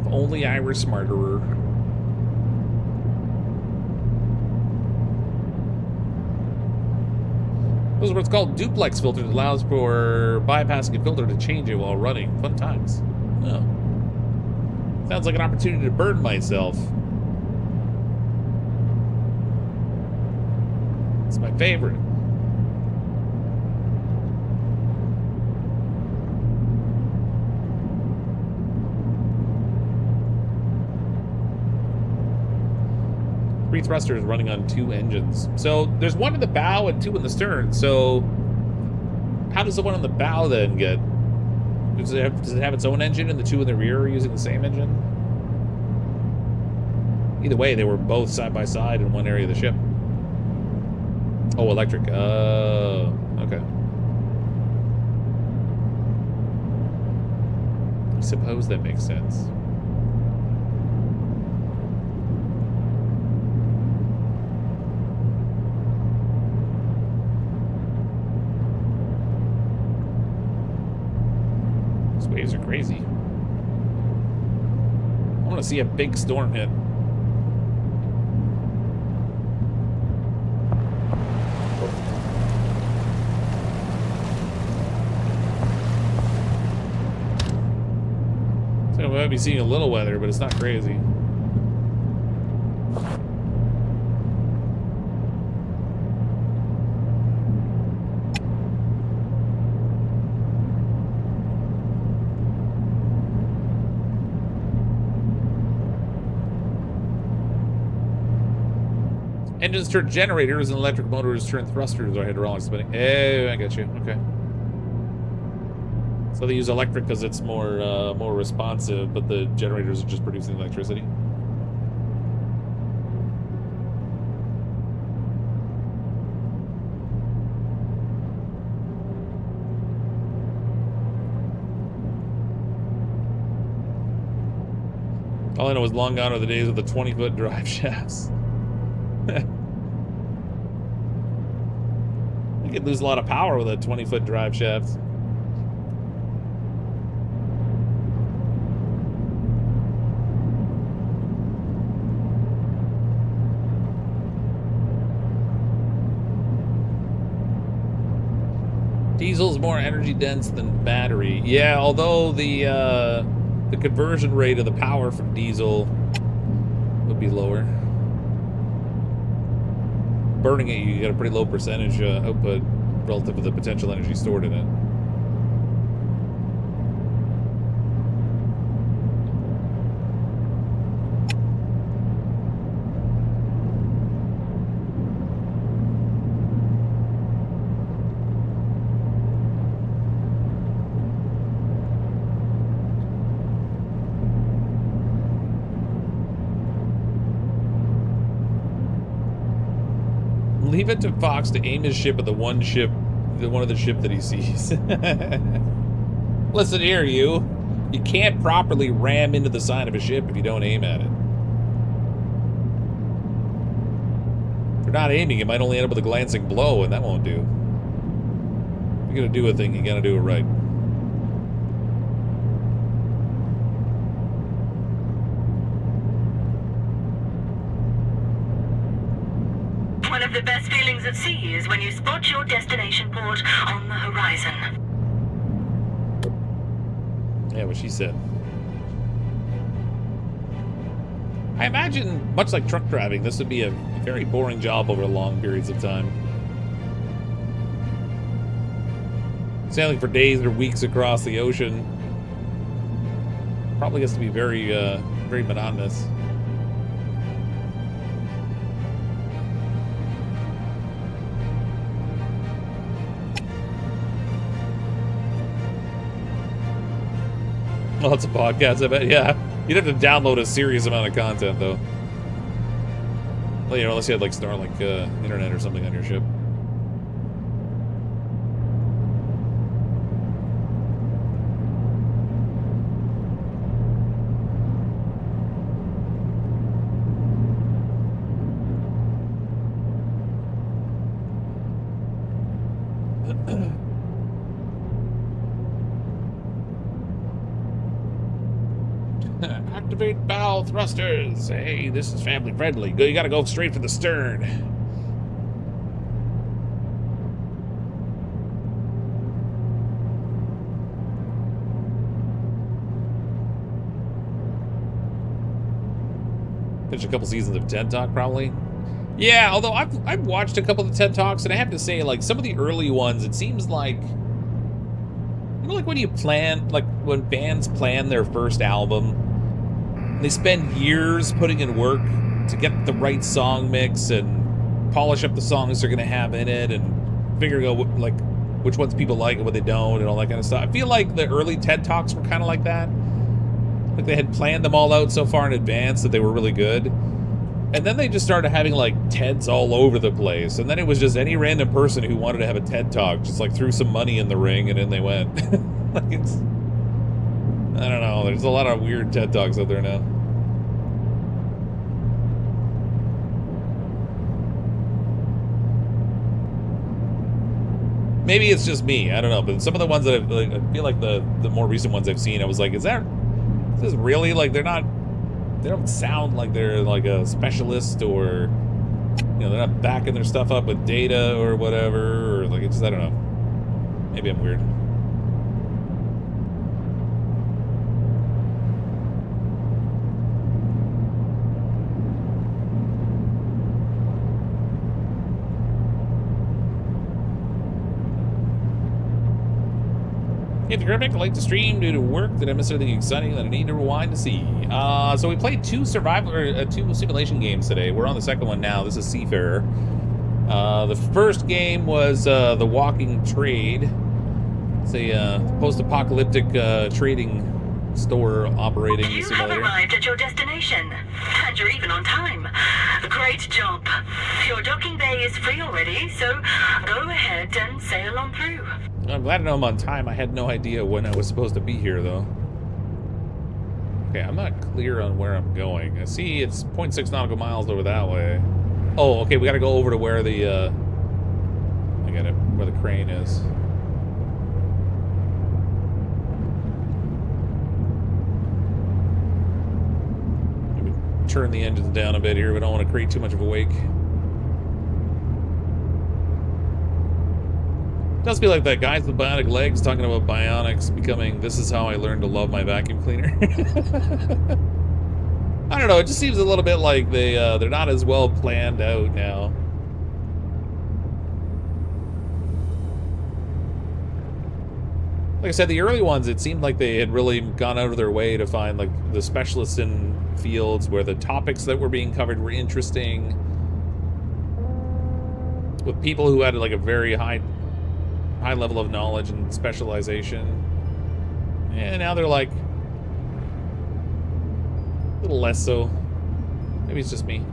If only I were smarter. This is what's called duplex filter. That allows for bypassing a filter to change it while running. Fun times. Oh. Sounds like an opportunity to burn myself. It's my favorite. Three thrusters running on 2 engines. So there's 1 in the bow and 2 in the stern. So how does the one on the bow then get? Does it have its own engine and the 2 in the rear are using the same engine? Either way, they were both side by side in one area of the ship. Oh, electric. Okay. I suppose that makes sense. These waves are crazy. I want to see a big storm hit. We might be seeing a little weather, but it's not crazy. Engines turn generators and electric motors turn thrusters or hydraulics spinning. Oh, I got you. Okay. So they use electric because it's more responsive, but the generators are just producing electricity. All I know is long gone are the days of the 20-foot drive shafts. You could lose a lot of power with a 20-foot drive shaft. Diesel's more energy dense than battery. Yeah, although the conversion rate of the power from diesel would be lower. burning it, you get a pretty low percentage output relative to the potential energy stored in it. Leave it to Fox to aim his ship at the one of the ship that he sees. Listen here, you. You can't properly ram into the side of a ship if you don't aim at it. If you're not aiming, you might only end up with a glancing blow, and that won't do. If you're gonna do a thing, you gotta do it right. One of the best feelings at sea is when you spot your destination port on the horizon. Yeah, what she said. I imagine, much like truck driving, this would be a very boring job over long periods of time. Sailing for days or weeks across the ocean probably has to be very, very monotonous. Lots of podcasts, I bet. Yeah, you'd have to download a serious amount of content, though. Well, you know, unless you had like Starlink internet or something on your ship. Activate bow thrusters. Hey, this is family friendly. You gotta go straight for the stern. Finish a couple seasons of TED Talk, probably. Yeah, although I've watched a couple of TED Talks, and I have to say, like, some of the early ones, it seems like, you know, like when you plan, like when bands plan their first album, they spend years putting in work to get the right song mix and polish up the songs they're gonna have in it and figure out what, like, which ones people like and what they don't and all that kind of stuff. I feel like the early TED Talks were kind of like that. Like they had planned them all out so far in advance that they were really good. And then they just started having like TEDs all over the place. And then it was just any random person who wanted to have a TED Talk just like threw some money in the ring and in they went. Like it's, I don't know, there's a lot of weird TED Talks out there now. Maybe it's just me, I don't know, but some of the ones that like, I feel like the more recent ones I've seen, I was like, is this really, like, they don't sound like they're like a specialist or, you know, they're not backing their stuff up with data or whatever, or like, it's just, I don't know. Maybe I'm weird. If you're back late to stream due to work, did I miss anything exciting that I need to rewind to see? So we played two simulation games today. We're on the second one now. This is Seafarer. The first game was The Walking Trade. It's a post-apocalyptic trading store operating simulator. You have arrived at your destination, and you're even on time. Great job. Your docking bay is free already, so go ahead and sail on through. I'm glad to know I'm on time. I had no idea when I was supposed to be here, though. Okay, I'm not clear on where I'm going. I see it's 0.6 nautical miles over that way. Oh, okay, we gotta go over to where the, I get it, where the crane is. Maybe turn the engines down a bit here. We don't want to create too much of a wake. Does feel like that guy with bionic legs talking about bionics becoming, this is how I learned to love my vacuum cleaner. I don't know, it just seems a little bit like they're not as well planned out now. Like I said, the early ones, it seemed like they had really gone out of their way to find like the specialists in fields where the topics that were being covered were interesting, with people who had like a very high level of knowledge and specialization. And now they're like a little less so. Maybe it's just me.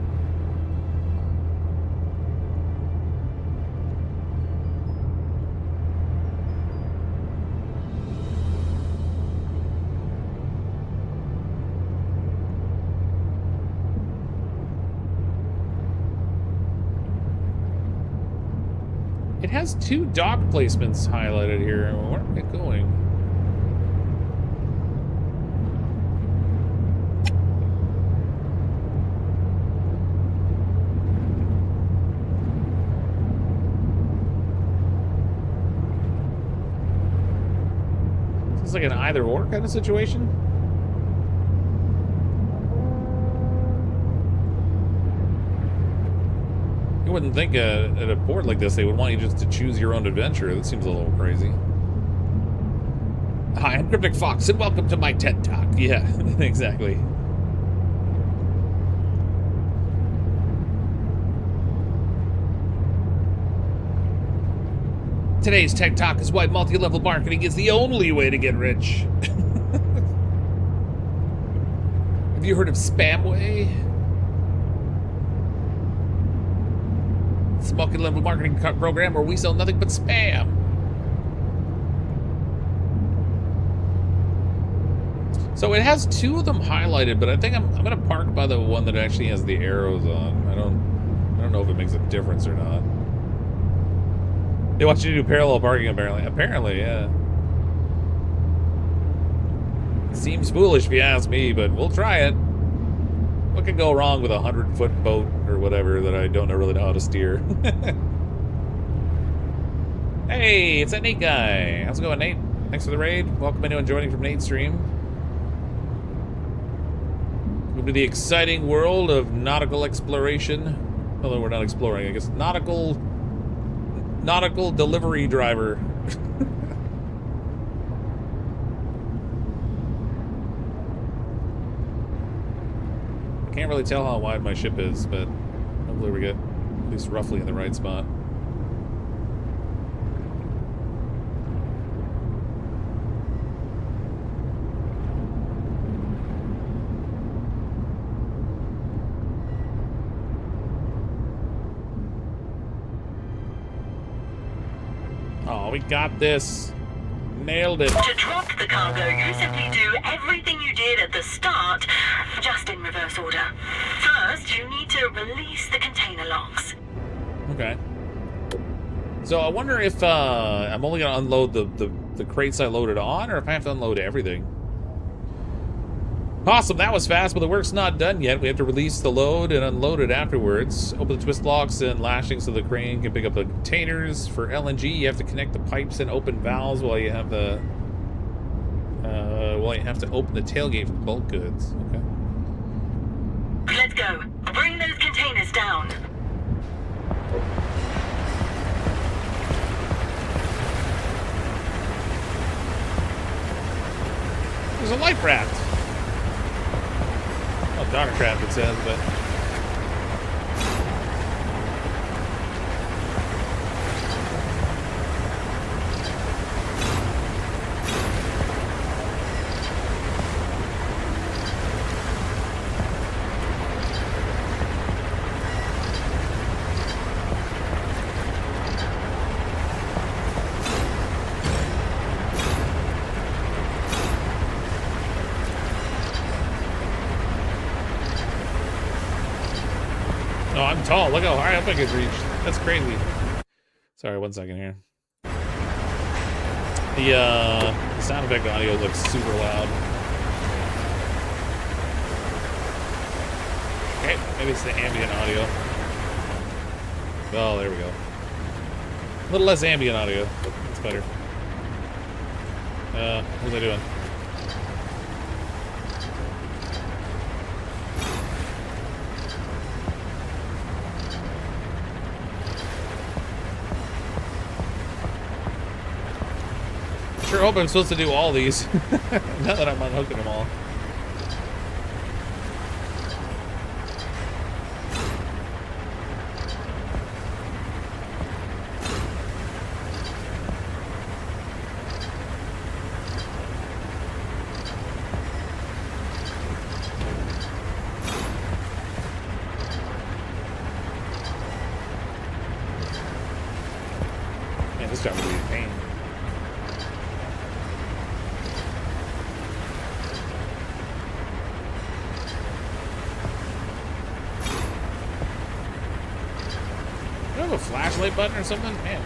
It has 2 dock placements highlighted here. Where am I going? It's like an either-or kind of situation. You wouldn't think at a port like this they would want you just to choose your own adventure. That seems a little crazy. Hi, I'm CrypticFox, and welcome to my TED Talk. Yeah, exactly. Today's TED Talk is why multi-level marketing is the only way to get rich. Have you heard of Spamway? It's a multi-level marketing program where we sell nothing but spam. So it has 2 of them highlighted, but I think I'm gonna park by the one that actually has the arrows on. I don't know if it makes a difference or not. They want you to do parallel parking, apparently. Apparently, yeah. Seems foolish if you ask me, but we'll try it. What could go wrong with a 100-foot boat or whatever that I don't really know how to steer? Hey, it's that Nate guy. How's it going, Nate? Thanks for the raid. Welcome anyone joining from Nate's stream. Welcome to the exciting world of nautical exploration. Although we're not exploring, I guess. Nautical delivery driver. Can't really tell how wide my ship is, but hopefully we get at least roughly in the right spot. Oh, we got this. Nailed it. To drop the cargo, you simply do everything you did at the start, just in reverse order. First, you need to release the container locks. Okay. So I wonder if I'm only gonna unload the crates I loaded on, or if I have to unload everything. Awesome, that was fast, but the work's not done yet. We have to release the load and unload it afterwards. Open the twist locks and lashings so the crane can pick up the containers. For LNG, you have to connect the pipes and open valves while you have the to open the tailgate for the bulk goods. Okay. Let's go. Bring those containers down. There's a life raft. Oh, Donner Craft it says, but... I'm tall. Look how high up I could reach. That's crazy. Sorry, 1 second here. The sound effect audio looks super loud. Okay, maybe it's the ambient audio. Oh, there we go. A little less ambient audio. That's better. What was I doing? Sure hope I'm supposed to do all these. Now that I'm unhooking them all. Man, this job would be a pain. Do I have a flashlight button or something? Man.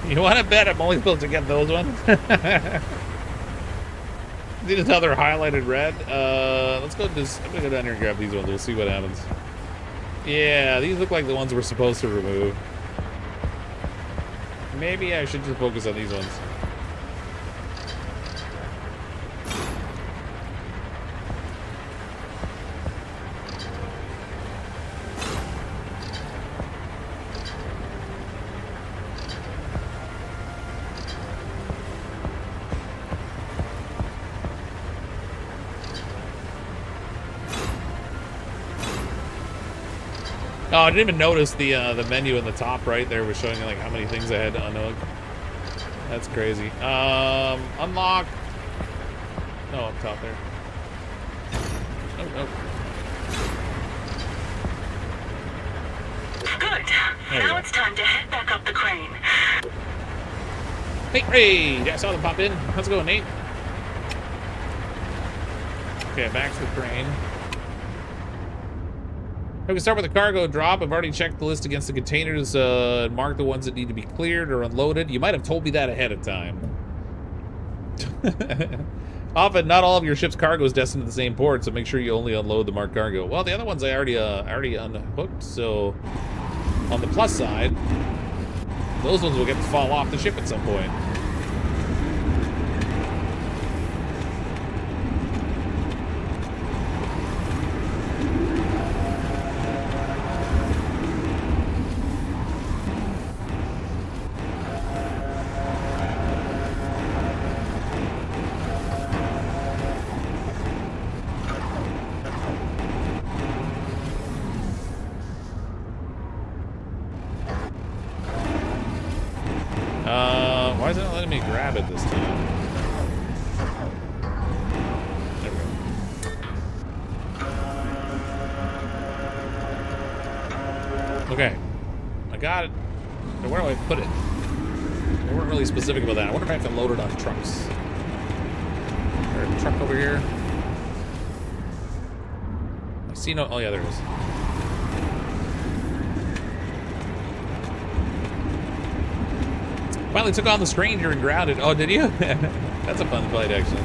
You want to bet I'm only supposed to get those ones? See just how they're highlighted red? Let's go just, I'm gonna go down here and grab these ones. We'll see what happens. Yeah, these look like the ones we're supposed to remove. Maybe I should just focus on these ones. Oh, I didn't even notice the menu in the top right there was showing like how many things I had to unhook. That's crazy. Unlock. No, up top there. Oh, no. Good. Now it's time to head back up the crane. Hey, I saw them pop in. How's it going, Nate? Okay, back to the crane. We can start with the cargo drop. I've already checked the list against the containers and marked the ones that need to be cleared or unloaded. You might have told me that ahead of time. Often, not all of your ship's cargo is destined to the same port, so make sure you only unload the marked cargo. Well, the other ones I already unhooked, so on the plus side, those ones will get to fall off the ship at some point. Why is it not letting me grab it this time? There we go. Okay. I got it. But where do I put it? They weren't really specific about that. I wonder if I have to load it on trucks. There's a truck over here. I see no... Oh, yeah, there it is. Finally took on the stranger and grounded. Oh, did you? That's a fun fight, actually.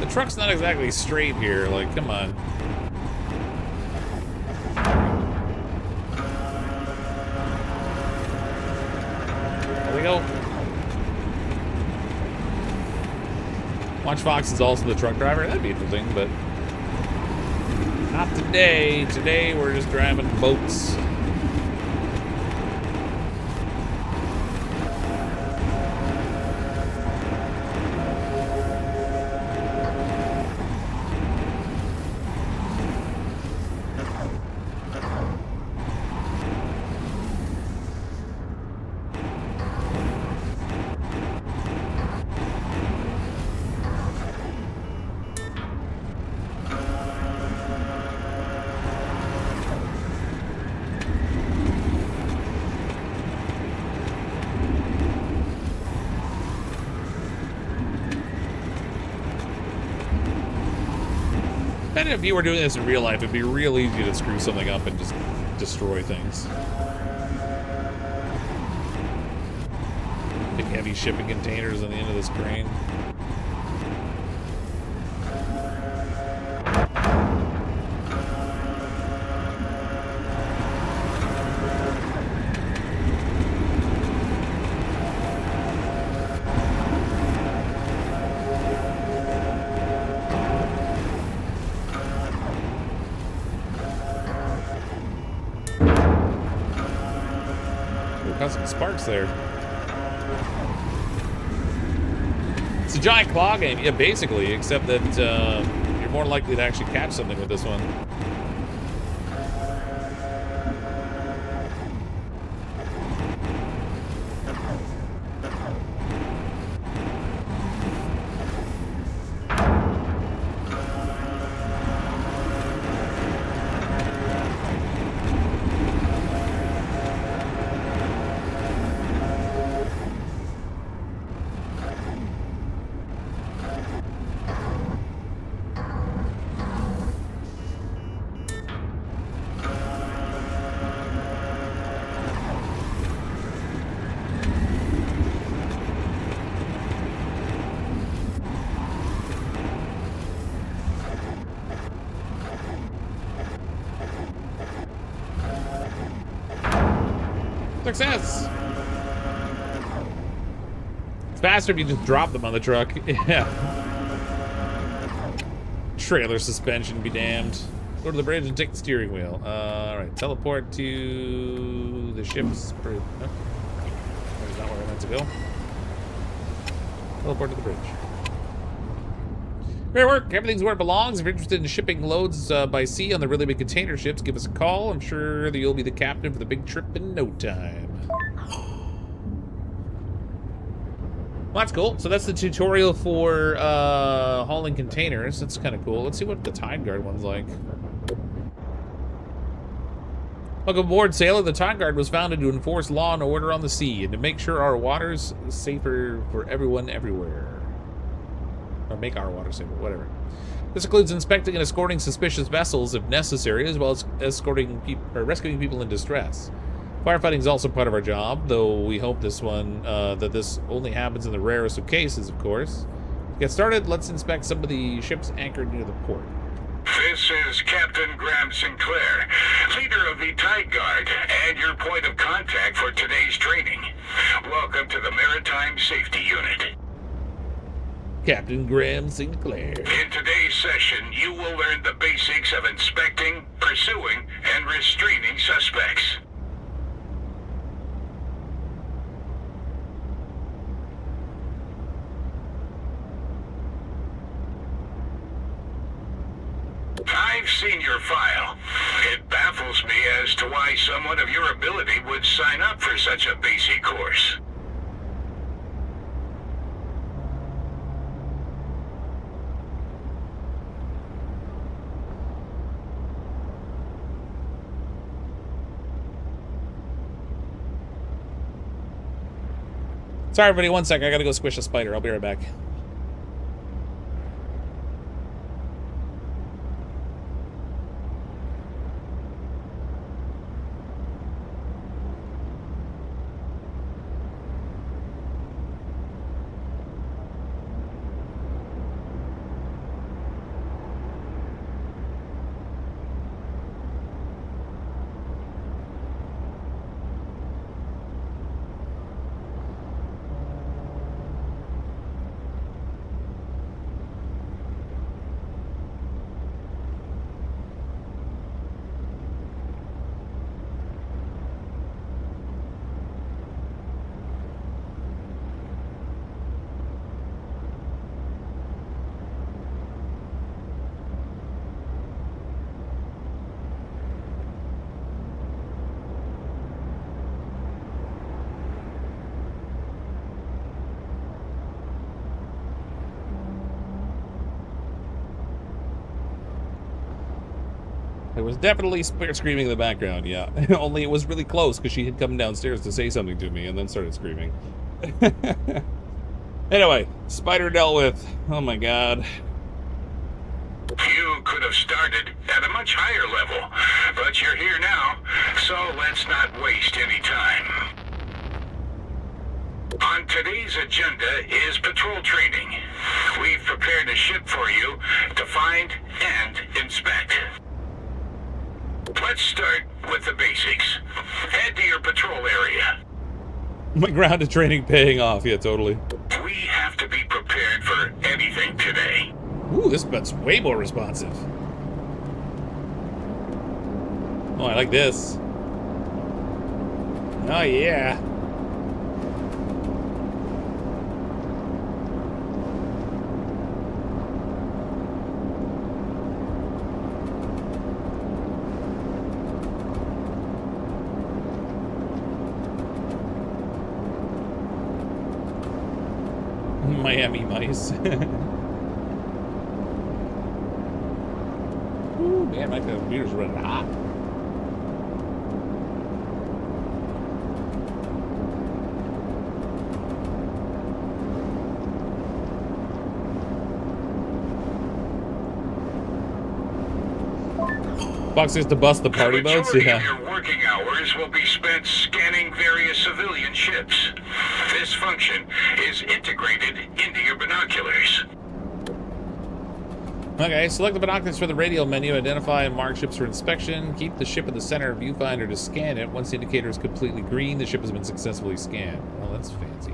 The truck's not exactly straight here, like, come on. There we go. Watch Fox is also the truck driver. That'd be interesting, but not today. Today we're just driving boats. Imagine if you were doing this in real life, it'd be real easy to screw something up and just destroy things. Big heavy shipping containers on the end of this crane. Got some sparks there. It's a giant claw game, yeah, basically, except that you're more likely to actually catch something with this one. Success! It's faster if you just drop them on the truck. Yeah. Trailer suspension be damned. Go to the bridge and take the steering wheel. Alright, teleport to the ship's bridge. Oh. That's not where I meant to go. Teleport to the bridge. Great work. Everything's where it belongs. If you're interested in shipping loads by sea on the really big container ships, give us a call. I'm sure that you'll be the captain for the big trip in no time. Well, that's cool. So that's the tutorial for hauling containers. That's kind of cool. Let's see what the Tide Guard one's like. Welcome aboard, sailor. The Tide Guard was founded to enforce law and order on the sea and to make sure our waters safer for everyone everywhere. Or make our water safer, whatever. This includes inspecting and escorting suspicious vessels if necessary, as well as escorting or rescuing people in distress. Firefighting is also part of our job, though we hope this only happens in the rarest of cases, of course. To get started, let's inspect some of the ships anchored near the port. This is Captain Graham Sinclair, leader of the Tide Guard, and your point of contact for today's training. Welcome to the Maritime Safety Unit. Captain Graham Sinclair. In today's session, you will learn the basics of inspecting, pursuing, and restraining suspects. I've seen your file. It baffles me as to why someone of your ability would sign up for such a basic course. Sorry, everybody, 1 sec. I gotta go squish a spider. I'll be right back. There was definitely screaming in the background, yeah. Only it was really close because she had come downstairs to say something to me and then started screaming. Anyway, spider dealt with. Oh my god. You could have started at a much higher level, but you're here now, so let's not waste any time. On today's agenda is patrol training. We've prepared a ship for you to find and inspect. Let's start with the basics. Head to your patrol area. My grounded training paying off. Yeah, totally. We have to be prepared for anything today. Ooh, this but's way more responsive. Oh, I like this. Oh, yeah. Miami mice. Ooh, man, my computer's running hot. Fox is to bust the party boats? The majority Yeah. of your working hours will be spent scanning various civilian ships. This function is integrated into your binoculars. Okay, select the binoculars for the radial menu, identify and mark ships for inspection, keep the ship in the center of viewfinder to scan it. Once the indicator is completely green, the ship has been successfully scanned. Well, that's fancy.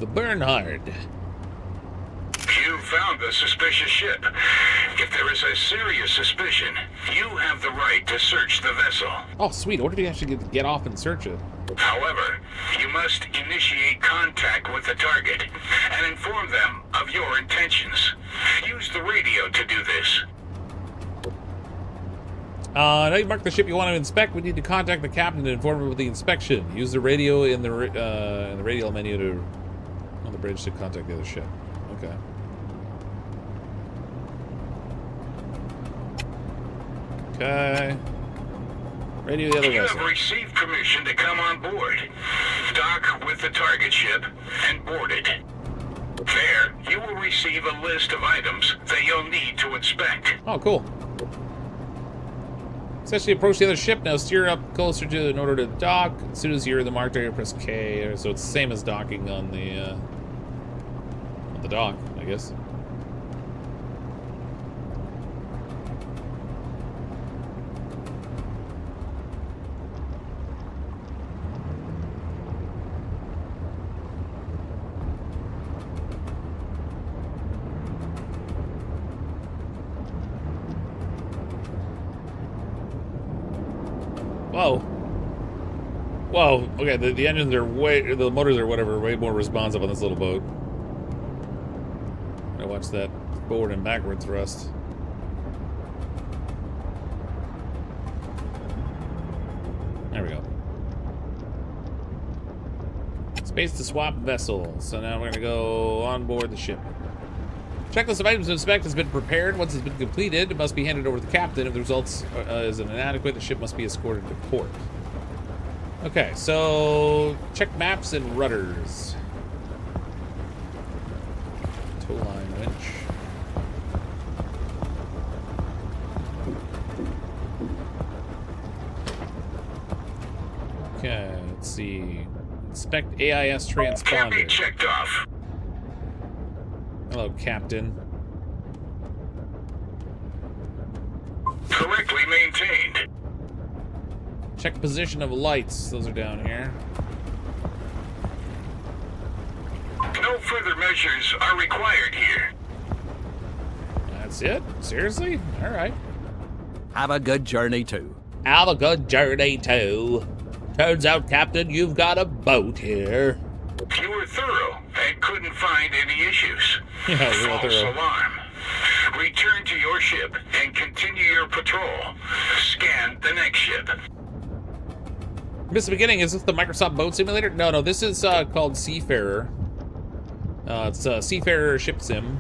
The Bernhard. You found the suspicious ship. If there is a serious suspicion, you have the right to search the vessel. Oh, sweet. What if you actually get off and search it? However, you must initiate contact with the target and inform them of your intentions. Use the radio to do this. Now you mark the ship you want to inspect. We need to contact the captain to inform him of the inspection. Use the radio in the radial menu to on the bridge to contact the other ship. Okay. Okay. Radio the other You vessel. have received permission to come on board. Dock with the target ship and board it. There, you will receive a list of items that you'll need to inspect. Oh, cool. Essentially approach the other ship now. Steer up closer to in order to dock. As soon as you're in the marked area, press K. So it's the same as docking on the dock, I guess. Whoa. Whoa. Okay, the engines are the motors or whatever, way more responsive on this little boat. I watch that forward and backward thrust. There we go. Space to swap vessel. So now we're gonna go on board the ship. Checklist of items to inspect has been prepared. Once it's been completed, it must be handed over to the captain. If the results is inadequate, the ship must be escorted to port. Okay, so check maps and rudders. Tow line winch. Okay, let's see. Inspect AIS Can be transponder. checked off. Hello, Captain. Correctly maintained. Check position of lights. Those are down here. No further measures are required here. That's it? Seriously? All right. Have a good journey too. Have a good journey, too. Turns out, Captain, you've got a boat here. You were thorough and couldn't find any issues. Yeah, real False thorough. alarm. Return to your ship and continue your patrol. Scan the next ship. Missed the beginning. Is this the Microsoft Boat Simulator? No, this is called Seafarer. It's Seafarer Ship Sim.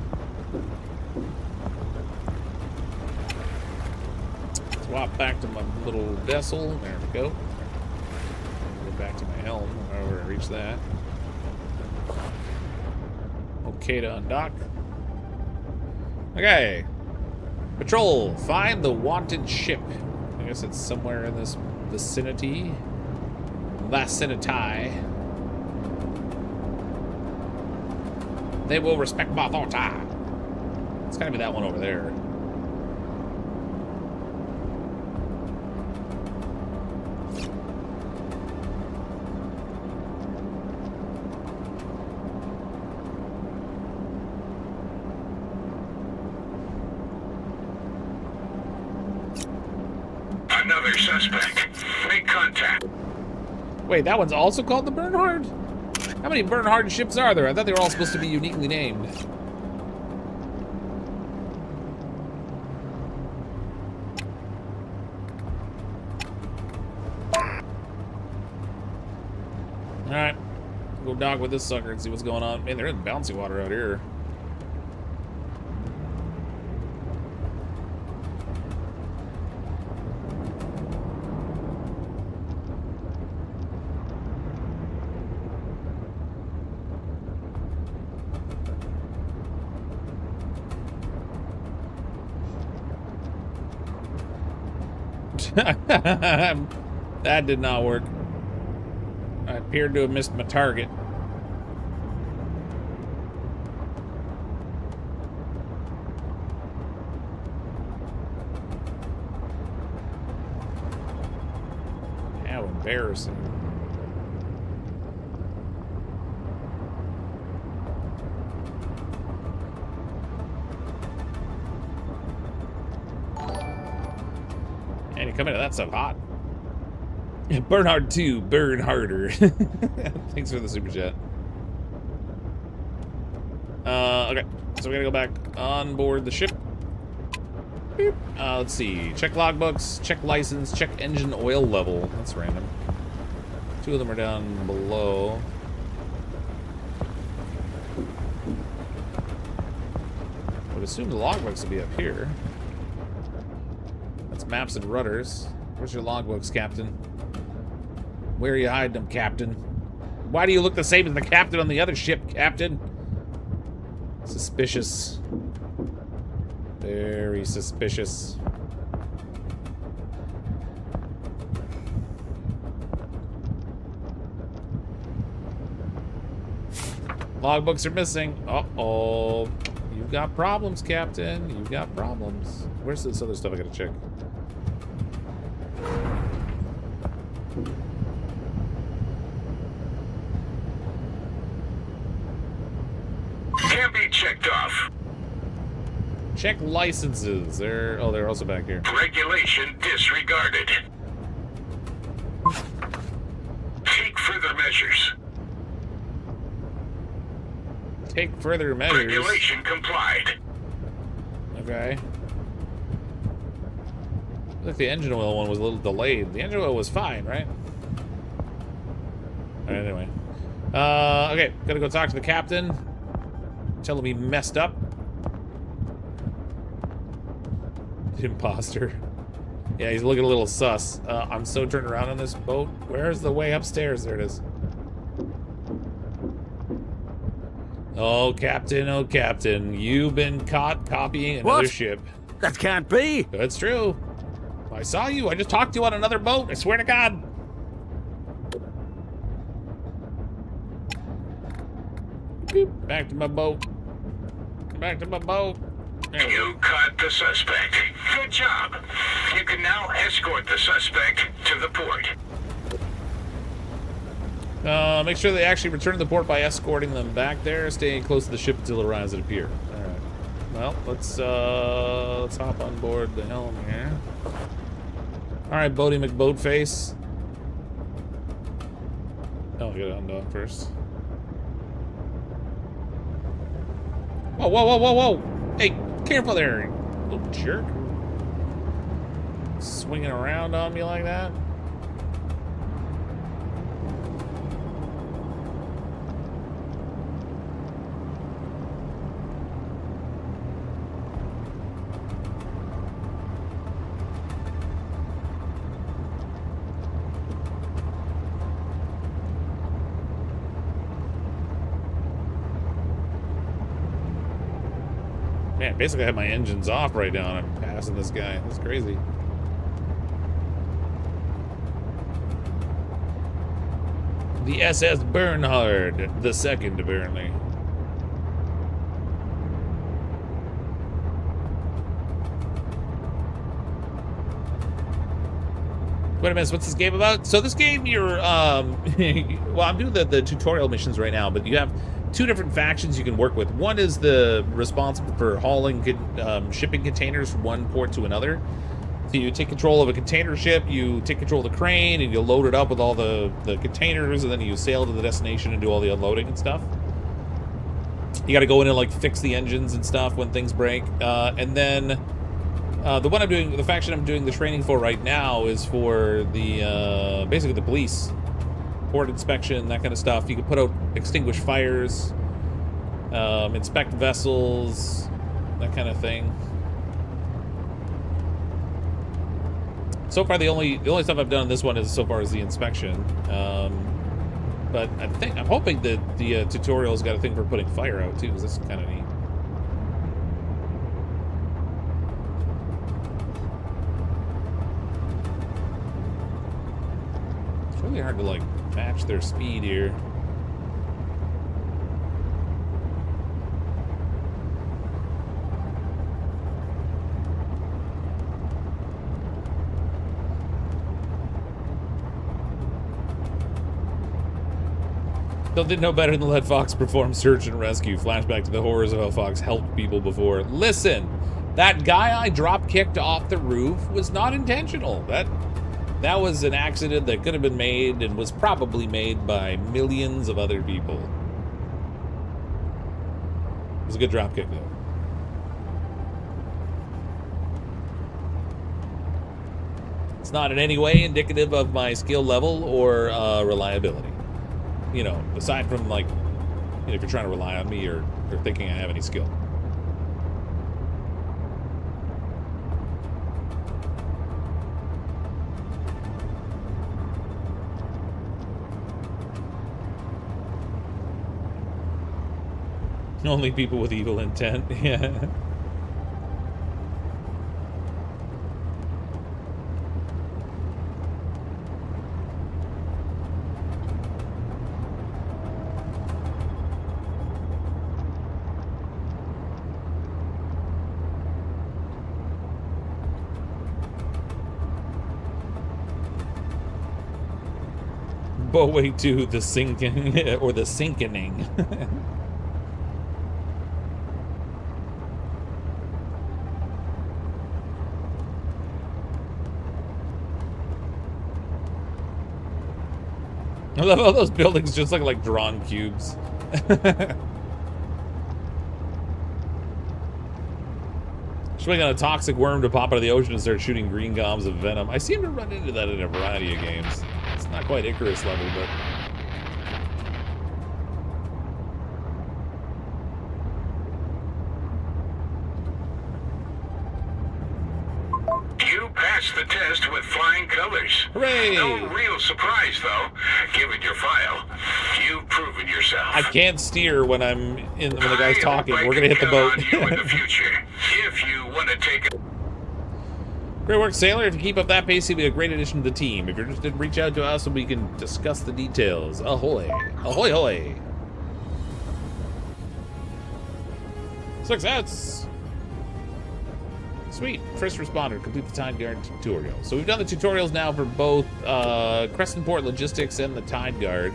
Swap back to my little vessel. There we go. Go back to my helm. However, I reach that. Okay to undock. Okay. Patrol. Find the wanted ship. I guess it's somewhere in this vicinity. Vicinity. They will respect my authority. It's gotta be that one over there. Another suspect. Make contact. Wait, that one's also called the Bernhard? How many Bernhard ships are there? I thought they were all supposed to be uniquely named. Alright. Go dock with this sucker and see what's going on. Man, they're in bouncy water out here. That did not work. I appeared to have missed my target. How embarrassing. And you come into that stuff hot. Bernhard 2, burn harder. Thanks for the super chat. Okay, so we gotta go back on board the ship. Beep. Let's see. Check logbooks, check license, check engine oil level. That's random. 2 of them are down below. I would assume the logbooks will be up here. That's maps and rudders. Where's your logbooks, Captain? Where are you hiding them, Captain? Why do you look the same as the captain on the other ship, Captain? Suspicious. Very suspicious. Logbooks are missing. Uh-oh. You've got problems, Captain. You've got problems. Where's this other stuff I gotta check? Can't be checked off. Check licenses. They're also back here. Regulation disregarded. Take further measures. Take further measures. Regulation complied. Okay. Looks like the engine oil one was a little delayed. The engine oil was fine, right? Alright, anyway. Okay, gotta go talk to the captain. Tell him he messed up. Imposter. Yeah, he's looking a little sus. I'm so turned around on this boat. Where's the way upstairs? There it is. Oh, Captain, you've been caught copying another What? ship. That can't be. That's true. I saw you. I just talked to you on another boat. I swear to God. Boop. Back to my boat. Back to my boat. There we go. You caught the suspect. Good job. You can now escort the suspect to the port. Make sure they actually return to the port by escorting them back there, staying close to the ship until it arrives at a pier. All right. Well, let's hop on board the helm here. All right, Boaty McBoatface. Oh, I gotta undock first. Whoa, whoa, whoa, whoa, whoa! Hey, careful there, you little jerk! Swinging around on me like that. Man, basically I have my engines off right now and I'm passing this guy. That's crazy. The SS Bernhard, the second apparently. Wait a minute, what's this game about? So this game, you're, well, I'm doing the tutorial missions right now, but you have two different factions you can work with. One is the responsible for hauling shipping containers from one port to another. So you take control of a container ship, you take control of the crane, and you load it up with all the containers, and then you sail to the destination and do all the unloading and stuff. You got to go in and like fix the engines and stuff when things break, and then the faction I'm doing the training for right now is for the basically the police, port inspection, that kind of stuff. You can put out, extinguish fires, inspect vessels, that kind of thing. So far, the only stuff I've done on this one is so far is the inspection. But I'm hoping that the tutorial's got a thing for putting fire out too, because this is kind of neat. It's really hard to like match their speed here. Still didn't know better than to let Fox perform search and rescue. Flashback to the horrors of how Fox helped people before. Listen, that guy I drop kicked off the roof was not intentional. That was an accident that could have been made and was probably made by millions of other people. It was a good drop kick though. It's not in any way indicative of my skill level or reliability. You know, aside from like, you know, if you're trying to rely on me or thinking I have any skill. Only people with evil intent, yeah. Bowway to the sinking, or the sinkening. I love how those buildings just look like drawn cubes. Swing on a toxic worm to pop out of the ocean and start shooting green gobs of venom. I seem to run into that in a variety of games. It's not quite Icarus level, but... You passed the test with flying colors. Hooray! No real surprise, though, given your file. You've proven yourself. I can't steer when I'm when the guy's talking. We're gonna hit the boat. I hope I can count on you in the future, if you want to take a... Great work, Sailor. If you keep up that pace, you'll be a great addition to the team. If you're interested, reach out to us and we can discuss the details. Ahoy. Ahoy, hoy. Success. Sweet. First responder. Complete the Tide Guard tutorial. So we've done the tutorials now for both Crescent Port Logistics and the Tide Guard.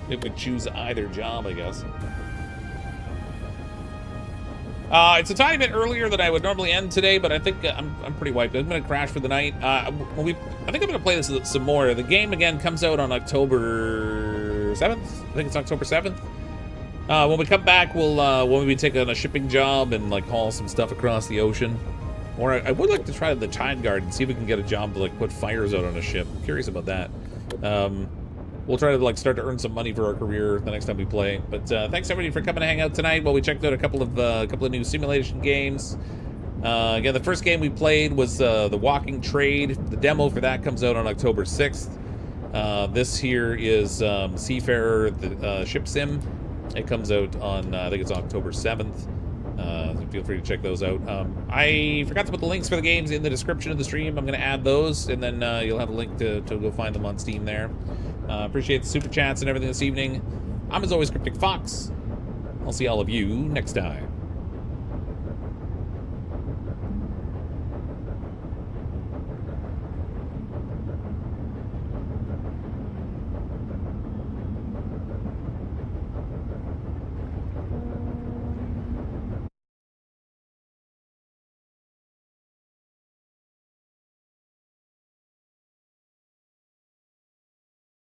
If we choose either job, I guess. It's a tiny bit earlier than I would normally end today, but I think I'm pretty wiped. I'm going to crash for the night. I think I'm going to play this some more. The game, again, comes out on October 7th. I think it's October 7th. When we come back, we'll maybe take on a shipping job and, like, haul some stuff across the ocean. Or I would like to try the Tide Guard and see if we can get a job to, like, put fires out on a ship. I'm curious about that. We'll try to like start to earn some money for our career the next time we play. But thanks everybody for coming to hang out tonight while we checked out a couple of new simulation games. Again, the first game we played was the Walking Trade. The demo for that comes out on October 6th. This here is Seafarer, the ship sim. It comes out on I think it's October 7th. So feel free to check those out. I forgot to put the links for the games in the description of the stream. I'm going to add those, and then you'll have a link to go find them on Steam there. Appreciate the super chats and everything this evening. I'm, as always, CrypticFox. I'll see all of you next time.